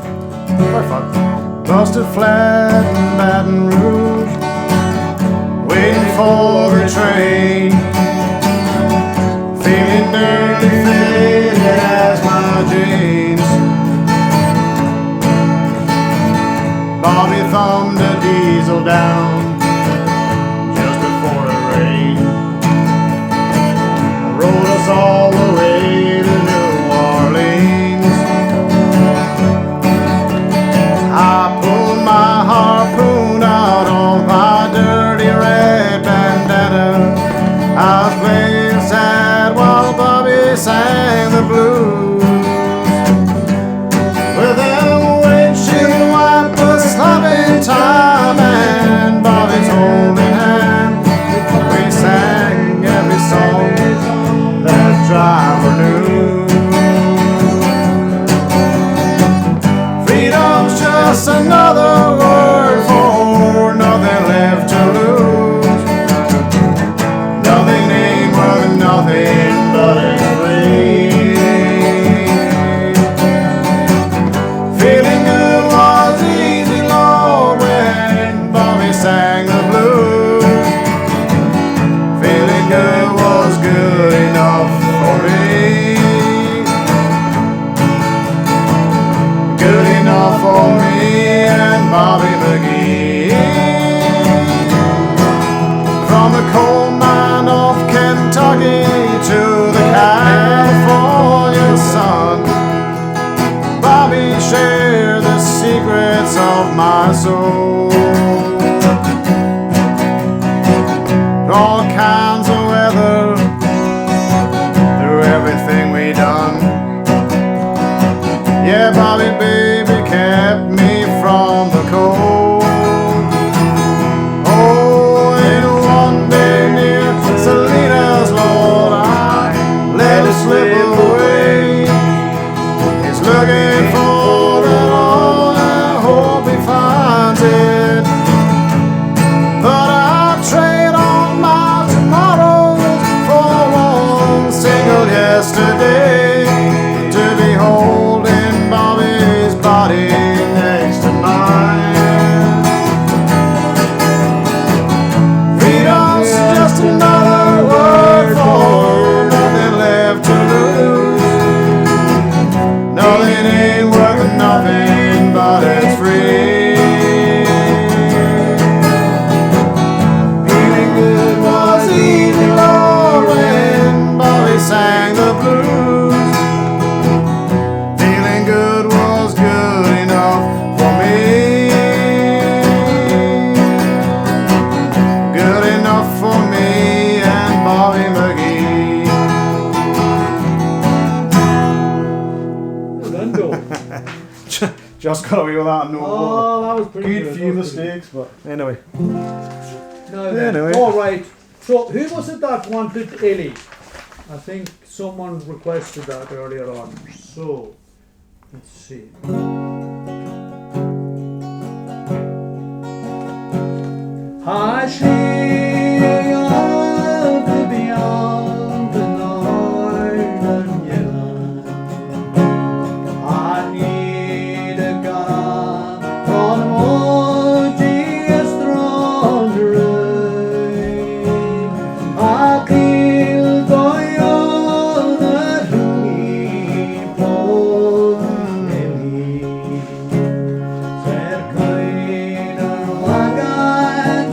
Quite fun. busted flat in Baton Rouge, waiting for the train, feeling nearly faded as my jeans. Bobby thumbed a diesel down just before it rained, rode us all the way to New Orleans. I pulled my harpoon out on my dirty red bandana. I was playing sad while Bobby sang the blues. With them windshield wipers slapping time and Bobby's holding hand, we sang every song that driver knew. Freedom's just another word for nothing left to lose. Nothing ain't worth nothing but it's free. Feeling good was easy, Lord, when Bobby sang the blues. Feeling good was good enough for me. Good enough for me and Bobby McGee. From the coal mine of Kentucky to the California sun, Bobby shared the secrets of my soul. All kinds of weather, through everything we done. Yeah, Bobby baby kept me from the cold. Oh, and one day near Salinas, Lord, I let it slip away. He's looking for that all, I hope he finds it. But I trade on my tomorrows for one single yesterday, to be holding Bobby's body next to mine. Freedom's just another word for nothing left to lose. Nothing ain't worth nothing but it's free. Feeling good was easy, Lord, when Bobby sang the blues. Feeling good was good enough for me. Good enough for me and Bobby McGee. Orlando. Just got away with that. No, Oh, that was pretty good good. few that was pretty mistakes, but anyway. No, then. Anyway. All right. So, who was it that wanted Ellie? I think someone requested that earlier on. So, let's see. I see of the beyond the northern yellow. I need a gun from the mountains strong to rain. I kill the other who for me. Ser keiner Lagan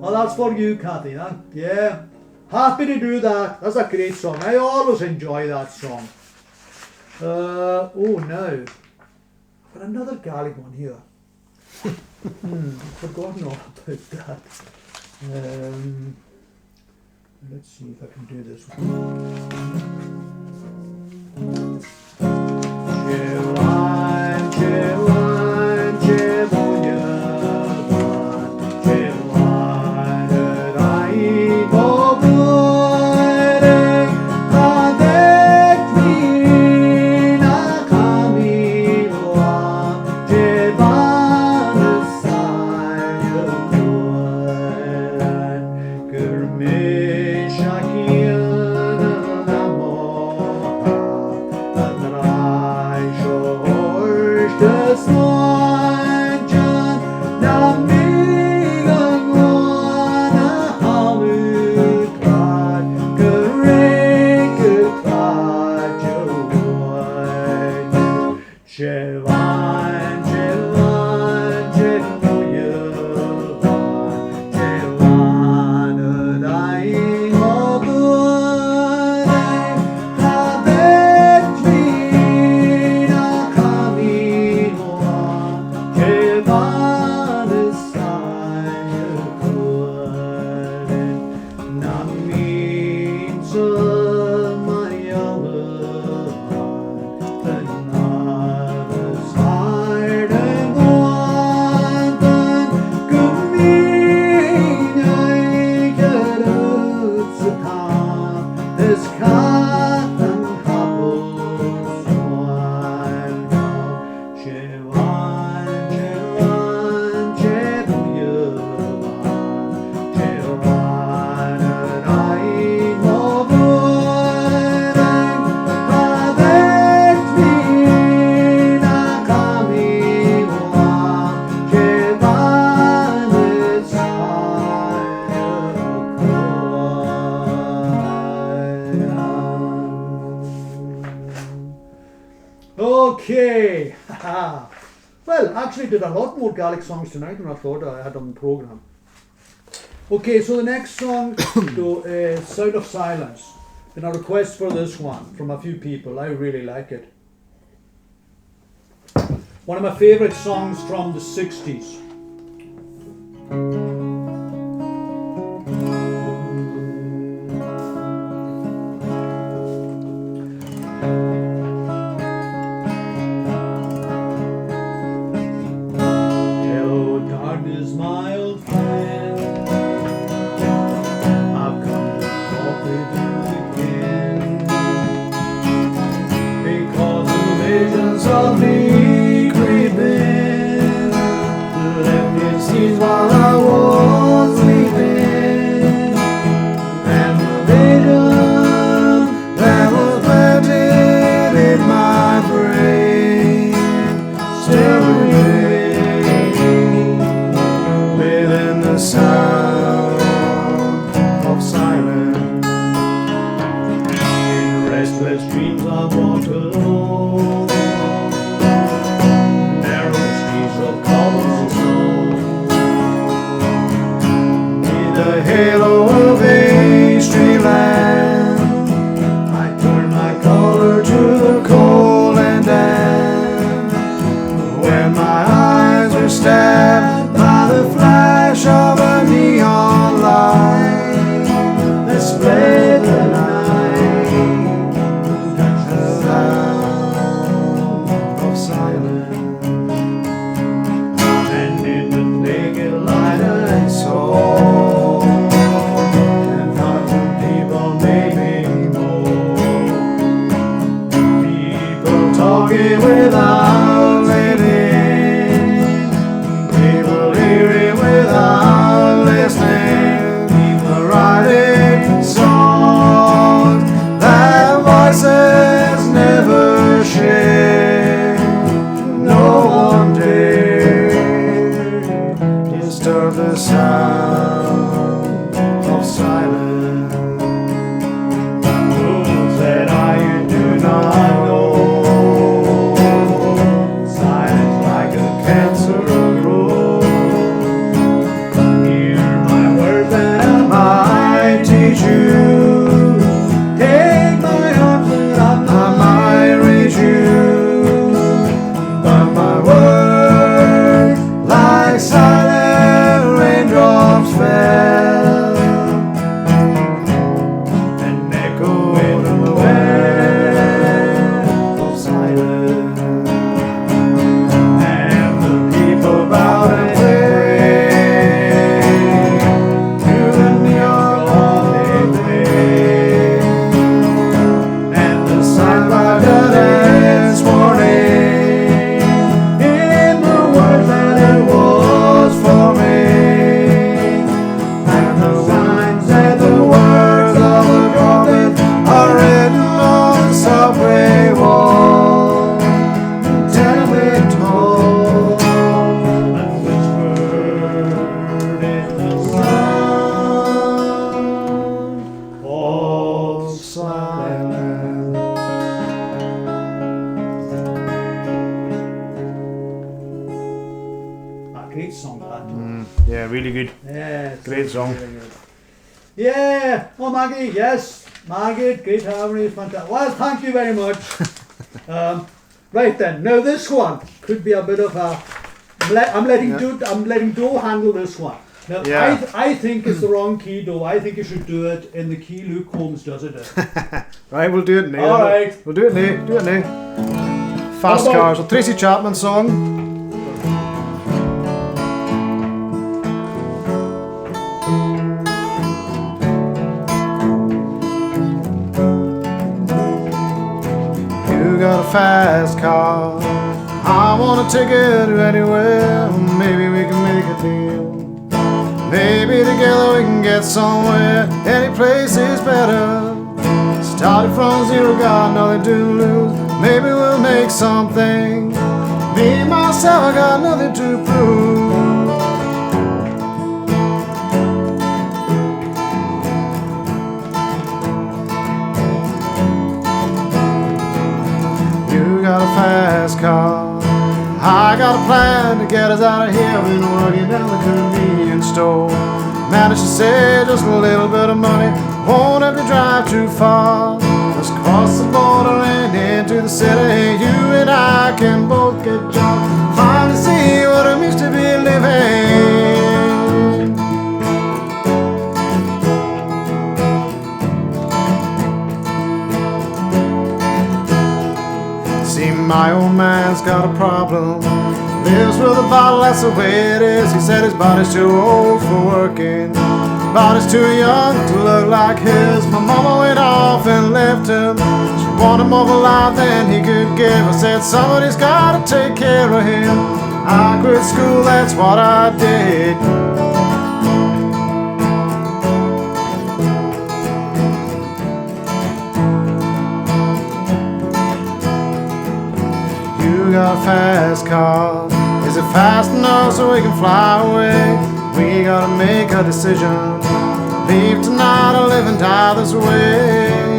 Oh, that's for you, Kathy. Huh? Yeah. Happy to do that. That's a great song. I always enjoy that song. Oh, now. Got another Gaelic one here. I've forgotten all about that. Let's see if I can do this one. Chewan, chewan, chewan, chewan, rai go bure, kadek mina kamilwa, chewan sayukuan, gurme shakian namoha, adrai shorsh deswanjan, namigangwana halukat, gereketat jawan. Chewan, chewan, chewan, chewan, daing obuan, habet mina kamilwa, chewan sayukuan, namin Okay. Well, actually did a lot more Gaelic songs tonight than I thought I had on the program. Okay, so the next song to Sound of Silence. Been a request for this one from a few people. I really like it. One of my favourite songs from the 60s. Hello, darkness, my old friend. I've come to talk with you again, because the visions of me creeping left me seeds while I was sleeping, and the vision that was planted in my brain still remains within the sound of silence. In restless dreams I walk alone, narrow streets of cobblestone, in the halo of a street land. I turn my collar to the cold and damp, when my eyes are stabbed by the flash of a neon light that split the night, the sound of silence. And in the naked light I saw 10,000 people, maybe more, people talking without living, people hearing without listening, people writing songs that voices never share. No one dare disturb the sound of silence. Fools that I do not know, silence like a cancer grows. Hear my words Yeah, really good. Yeah. Great song. Really good. Yeah. Oh, Maggie. Yes. Margaret. Great harmony. Fantastic. Well, thank you very much. Right then. Now this one could be a bit of a. I'm letting Do handle this one. Now Yeah. I think it's the wrong key, Do. I think you should do it in the key Luke Holmes does it in. Right, we'll do it now. All right. We'll do it now. Do it now. Fast How about- Cars, a Tracy Chapman song. You got a fast car. I wanna take it anywhere. Maybe we can make a deal. Maybe together we can get somewhere. Any place is better. Started from zero, got nothing to lose. Maybe we'll make something. Me, myself, I got nothing to prove. You got a fast car. I got a plan to get us out of here. Been working down the convenience store. Managed to save just a little bit of money. Won't have to drive too far. Let's cross the border and into the city. You and I can both get jobs. Finally see what it means to be living. See, my old man's got a problem. Lives with a bottle, that's the way it is. He said his body's too old for working. Body's too young to look like his. My mama went off and left him. She wanted more of a life than he could give. I said somebody's gotta take care of him. I quit school, that's what I did. You got a fast car. Is it fast enough so we can fly away? We gotta make a decision. Leave tonight or live and die this way.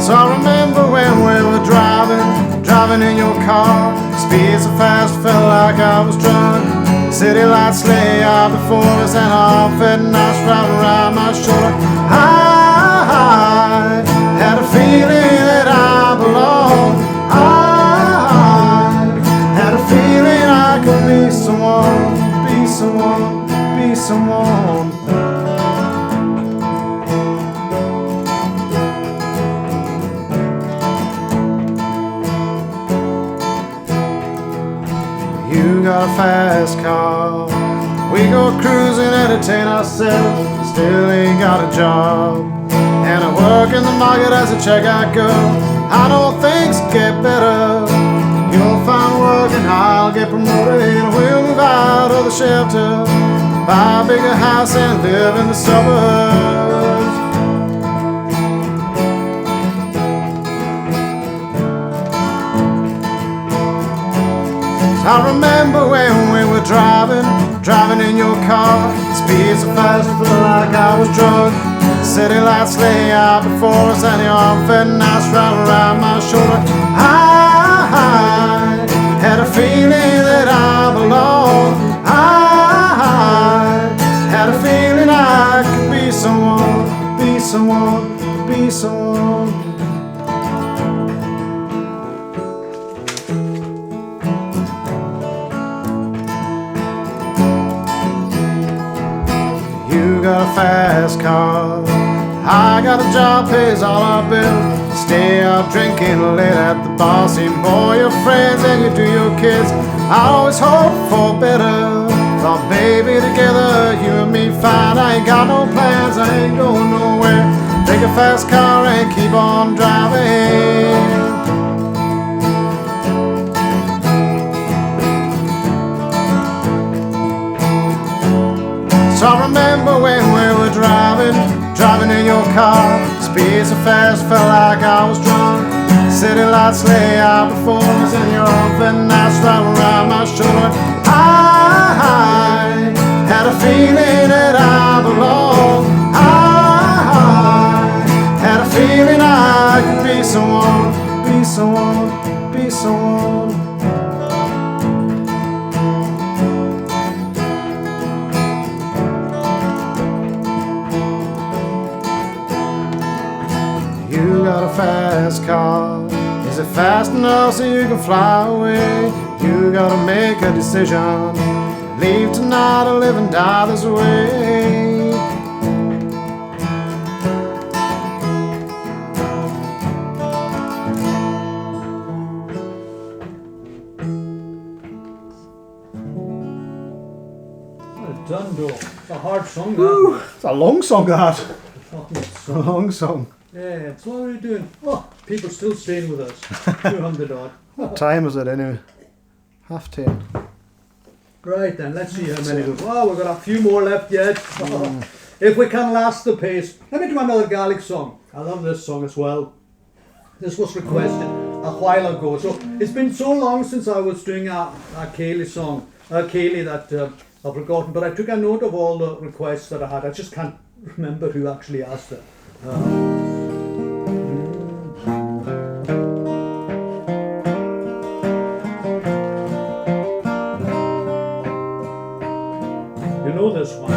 So I remember when we were driving in your car. Speed so fast, felt like I was drunk. City lights lay out before us and our fed nights wrapped around my shoulder. I had a feeling that I belonged. I had a feeling I could be someone, be someone, be someone. You got a fast car. We go cruising, entertain ourselves. Still ain't got a job. And I work in the market as a checkout girl. I know things get better. You'll find work and I'll get promoted. We'll move out of the shelter, buy a bigger house and live in the suburbs. I remember when we were driving in your car. Speed so fast, I felt like I was drunk. City lights lay out before us and your unfed nights wrapped around my shoulder. I had a feeling that I belonged. I had a feeling I could be someone, be someone, be someone. You got a fast car. I got a job, pays all our bills. Stay out drinking late at the bar. See more your friends than you do your kids. I always hope for better. Thought maybe together you and me fine. I ain't got no plans, I ain't going nowhere. Take a fast car and keep on driving. So I remember when we were driving in your car. Speed so fast, felt like I was drunk. City lights lay out before us and your open nights wrapped around my shoulder. I had a feeling that I belonged. I had a feeling I could be someone, this car? Is it fast enough so you can fly away? You gotta make a decision. Leave tonight or live and die this way. Done, though. It's a hard song, that. It's a long song, that. Fucking A song. long song. Yeah, so what are we doing? Oh, people still staying with us. 200 odd. What time is it anyway? 10:30. Right then, let's see how many we've. Oh, we've got a few more left yet. If we can last the pace. Let me do another Gaelic song. I love this song as well. This was requested a while ago. So it's been so long since I was doing a Cayley song, Cayley that I've forgotten. But I took a note of all the requests that I had. I just can't remember who actually asked it. You know this one.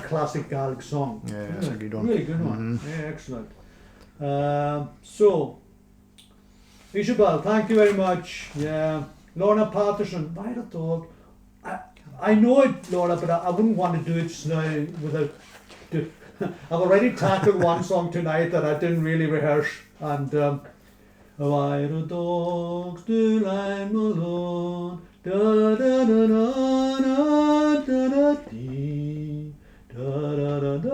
Classic Gaelic song. Yeah, that's a good one. Really good one. Yeah, excellent. So, Isabel, thank you very much. Yeah, Lorna Patterson, I don't know. I know it, Laura, but I wouldn't want to do it just now without. I've already tackled one song tonight that I didn't really rehearse, and why the dogs do lie alone, da da da da da da dee. Da, da, da, da,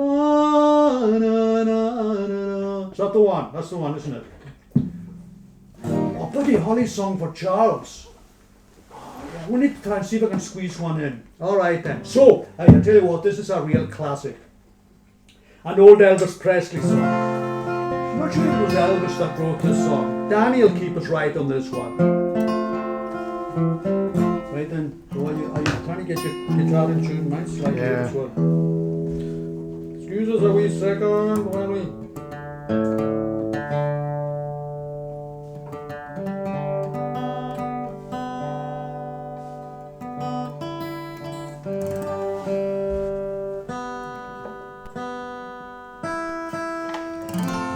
da, da, da. Is that the one? That's the one, isn't it? Oh, Buddy Holly song for Charles. Oh, yeah, we need to try and see if I can squeeze one in. Alright then. So, I can tell you what, this is a real classic. An old Elvis Presley song. I'm not sure if it was Elvis that wrote this song. Danny will keep us right on this one. Right then, so are you trying to get your guitar in tune? Mine's slightly as well. Excuse us a wee second while we...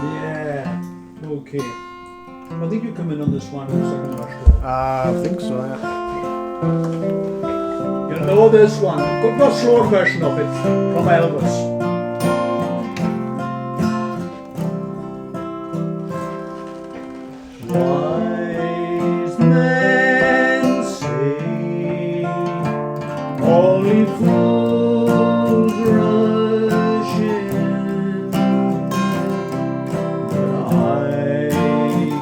Yeah, okay. I think you come in on this one in the second verse. I think so, yeah. You'll know this one. Good for a slower version of it from Elvis. Wise men say only fools rush in, but I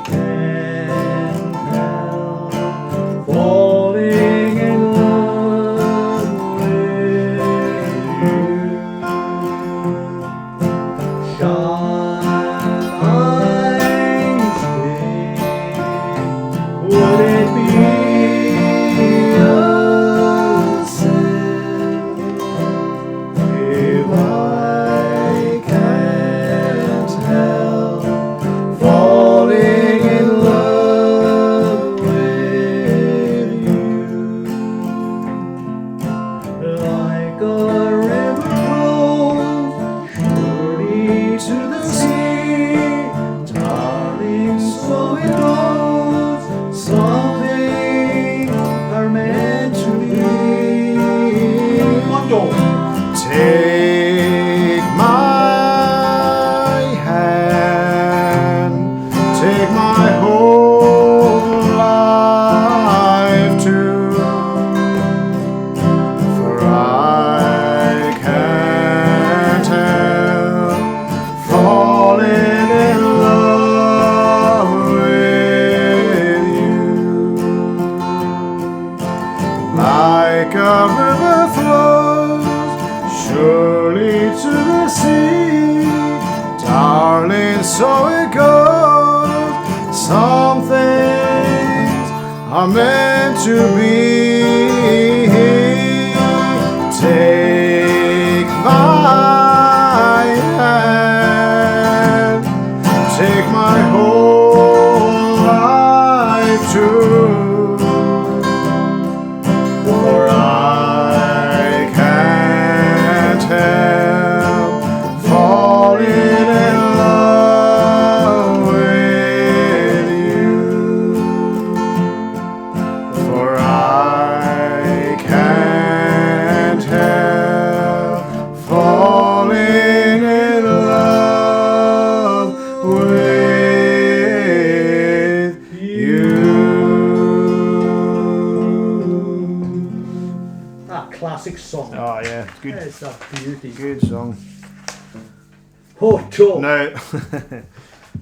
can't help falling in love with you. Shall I stay? Would it be a sin if I can't help falling in love with you? Like a river flows surely to the sea, darling, so it goes. Some things are meant to be. Take my hand, take my whole life too, for I can't help falling in love with you. Like a river flows surely to the sea, darling, so it goes. Some things are meant to be. Take my hand, take my whole life too, for I can't help falling in love with you. For I can't help falling in love with you. Ah, classic song. Oh yeah, it's good. It's a beauty. Good song. Oh, Joe. Now,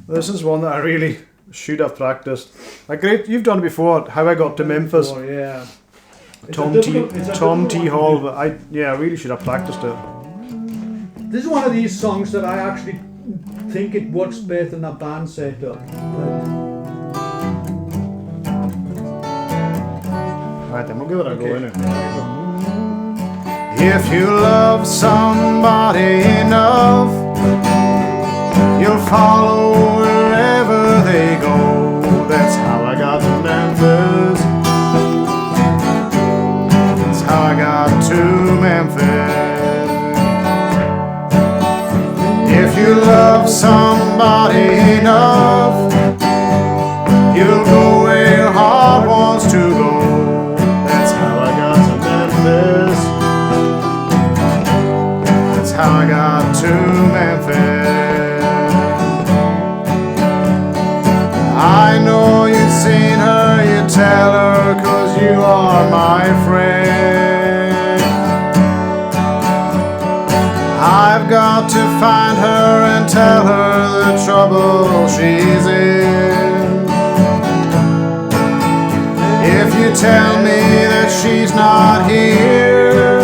this is one that I really should have practiced. Like, great, you've done it before. How I got to Memphis, Oh, yeah. It's a Tom difficult- it's a T difficult Hall. one. But I really should have practiced it. This is one of these songs that I actually think it works better in a band setup. Right then, we'll give it a go Okay. anyway. If you love somebody enough, you'll follow wherever they go. That's how I got to Memphis. That's how I got to Memphis. If you love somebody enough, you'll go where your heart wants to go. That's how I got to Memphis. That's how I got to Memphis. I know you've seen her, you tell her, 'cause you are my friend. I've got to find her and tell her the trouble she's in. you tell me that she's not here,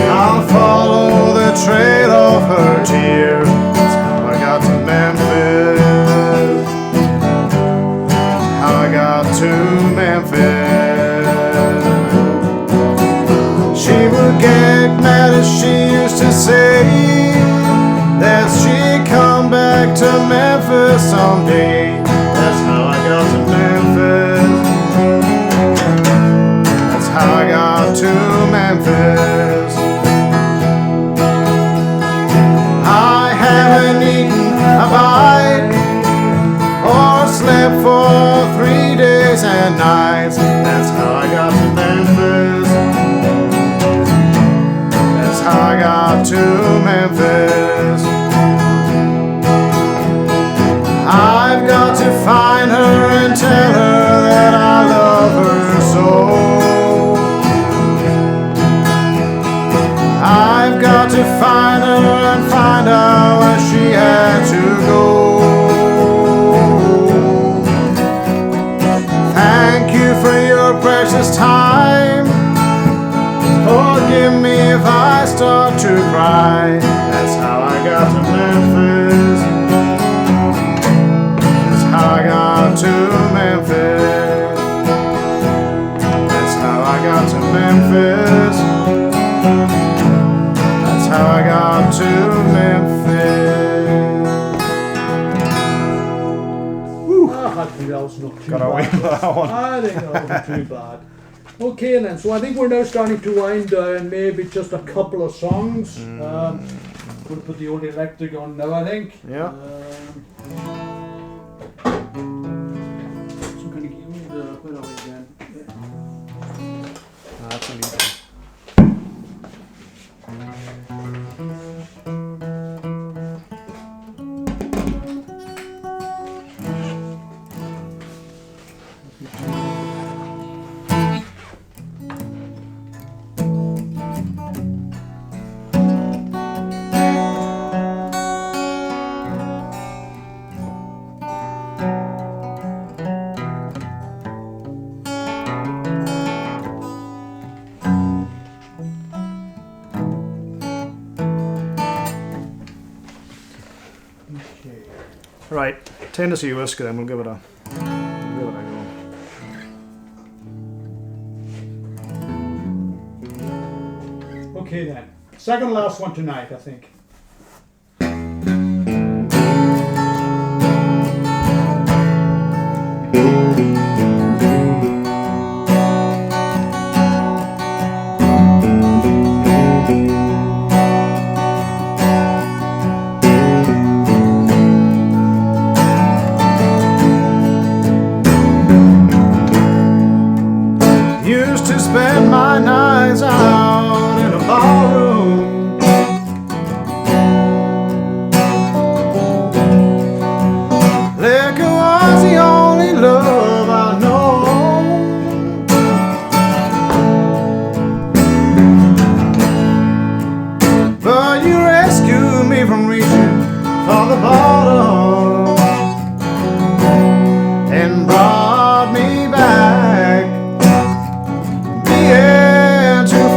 I'll follow the trail of her tears. That's how I got to Memphis. How I got to Memphis. She would get mad as she used to say that she'd come back to Memphis someday. That's how I got to Memphis. That's how I got to Memphis. I haven't eaten a bite or slept for 3 days and nights. That's how I got to Memphis. That's how I got to Memphis. I've got to find her and tell her that I love her so. I've got to find her and find out where she had to go. Thank you for your precious time. Forgive me if I start to cry. That's how I got to Memphis. That's how I got to Memphis. That's how I got to Memphis. That's how I got to Memphis. I think that was not too Got away bad. with that one. I think that wasn't too bad. Okay then, so I think we're now starting to wind down maybe just a couple of songs. We'll put the old electric on now, I think. Yeah. So can you give me the, where are we again? That's an easy. Right, Tennessee whiskey, then we'll give it a go. Okay then, second last one tonight, I think. Used to spend my nights out in a ballroom. Liquor was the only love I know. But you rescued me from reaching for the bottom and brought me back. Too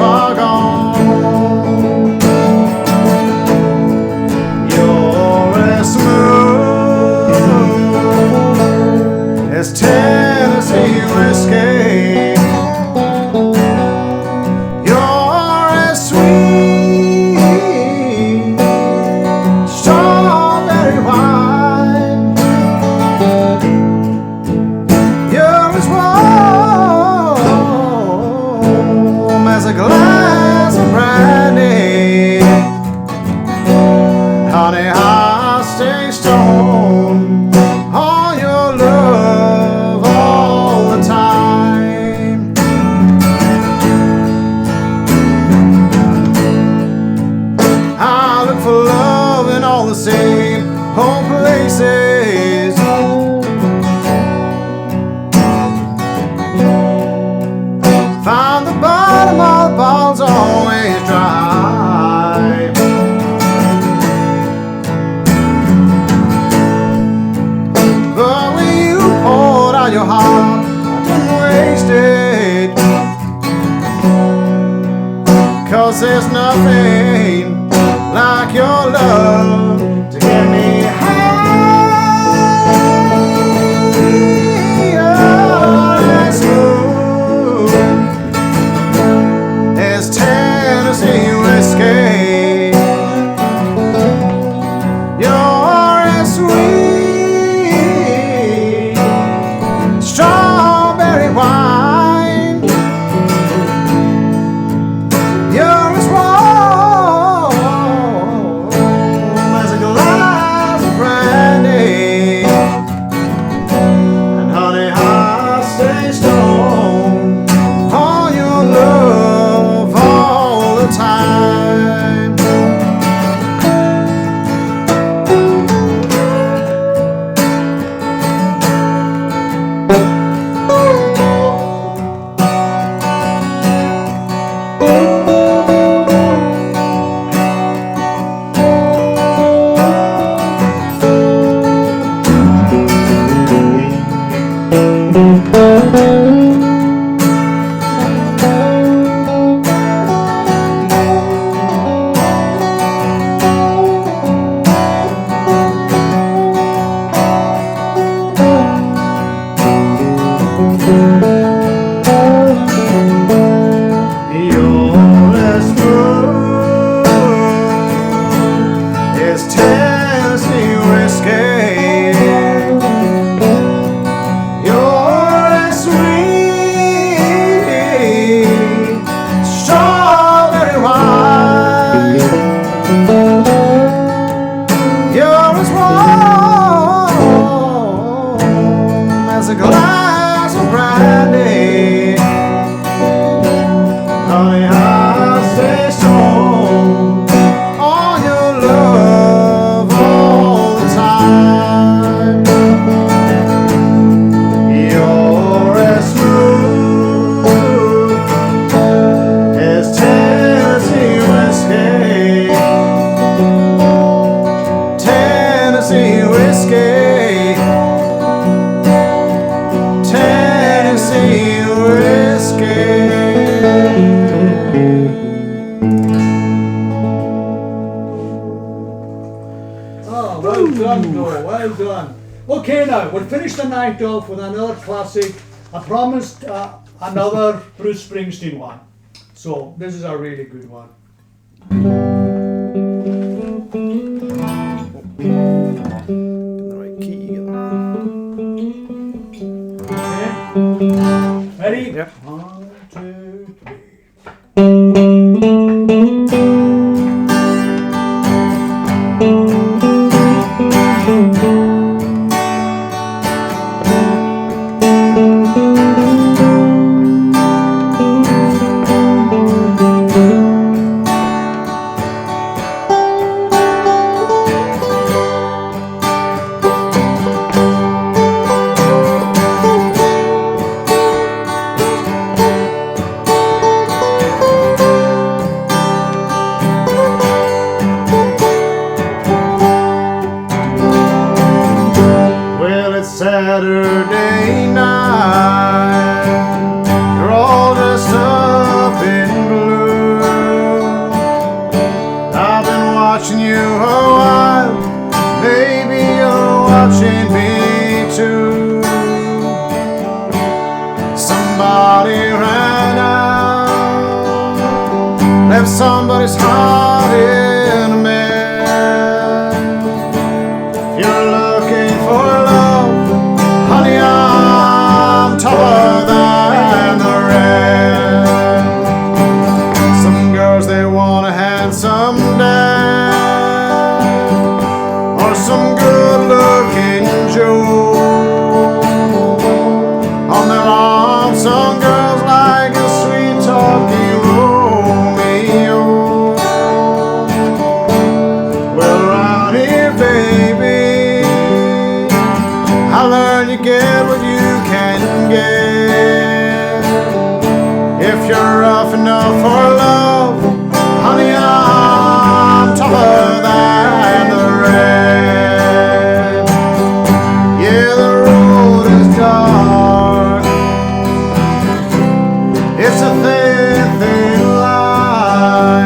'cause there's nothing like your love to get me high, smooth as Tennessee whiskey. You're as sweet strawberry wine. You're as warm as a glass of brandy. And honey, I stay stoned on your love all the time. You're as smooth as Tennessee whiskey. You're as sweet strawberry wine. You're as warm as a glass of brandy. Honey, I stay strong on your love all the time. You're as smooth as Tennessee whiskey. Tennessee whiskey. Tennessee whiskey. Oh, well done, Noah, well done. Okay, now, we'll finish the night off with another classic. I promised another Bruce Springsteen one. So, this is a really good one. The right key. Okay? Ready? Yep. 1, 2, 3. Well, it's Saturday night. You're all dressed up in blue. I've been watching you a while. Maybe you're watching me too. Somebody ran out, left somebody's heart in a mess. You're looking for love, honey, I'm taller than the rest. Some girls, they want a handsome dad, or some good-looking Joe. On their arm, some girls like a sweet-talking Romeo. Well, around here, baby, I learned you get what you can get. If you're rough enough for love, honey, I'm tougher than the rest. Yeah, the road is dark. It's a thin, thin line.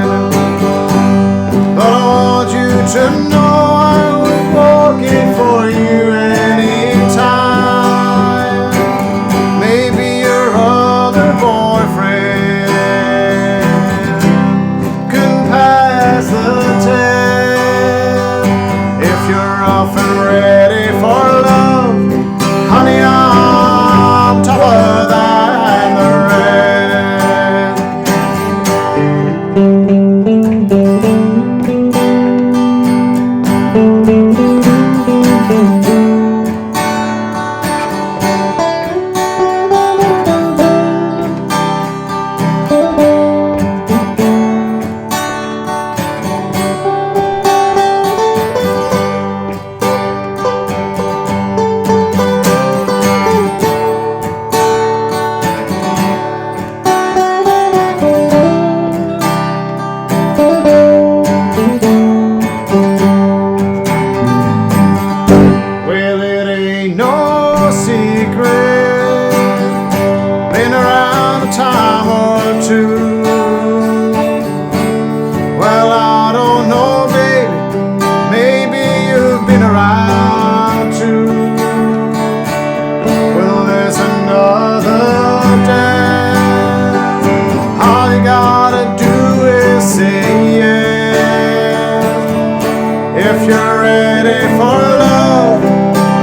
If you're ready for love,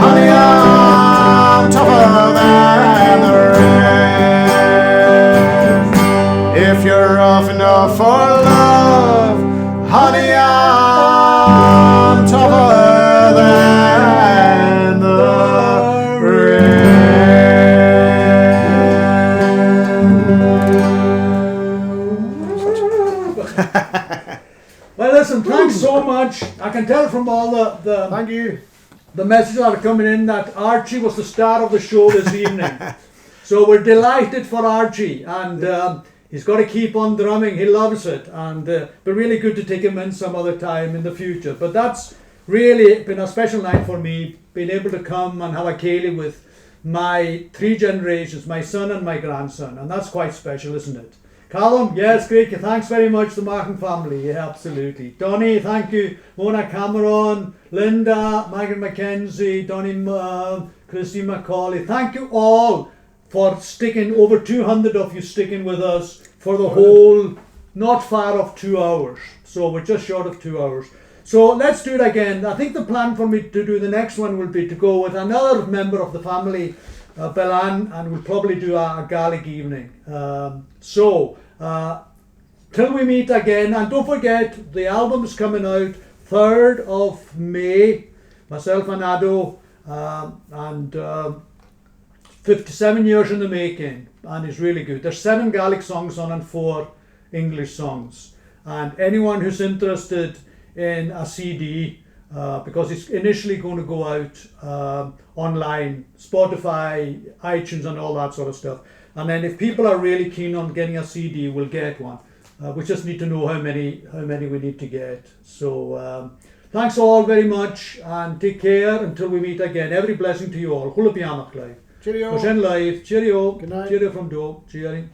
honey, I'm tougher than the rest. If you're rough enough for love, honey, I'm tougher than the rest. Well, listen, thanks so much. I can tell from all the Thank you. messages that are coming in that Archie was the star of the show this evening. So we're delighted for Archie, and he's got to keep on drumming. He loves it, and it'll be really good to take him in some other time in the future. But that's really been a special night for me, being able to come and have a ceilidh with my 3 generations, my son and my grandson, and that's quite special, isn't it? Callum, yes, great. Thanks very much, the Martin family. Yeah, absolutely. Donny, thank you. Mona Cameron, Linda, Margaret Mackenzie, Donny, Christy McCauley. Thank you all for sticking, over 200 of you sticking with us for the whole, not far off 2 hours. So we're just short of 2 hours. So let's do it again. I think the plan for me to do the next one will be to go with another member of the family, Belan, and we'll probably do a Gaelic evening. Till we meet again, and don't forget the album is coming out 3rd of May, myself and Ado, and 57 years in the making, and it's really good. There's 7 Gaelic songs on and 4 English songs, and anyone who's interested in a CD, because it's initially going to go out online, Spotify, iTunes and all that sort of stuff. And then if people are really keen on getting a CD, we'll get one. We just need to know how many we need to get. So thanks all very much, and take care until we meet again. Every blessing to you all. Chula Pianach live. Cheerio. Live. Cheerio. Good night. Cheerio from Do. Cheering.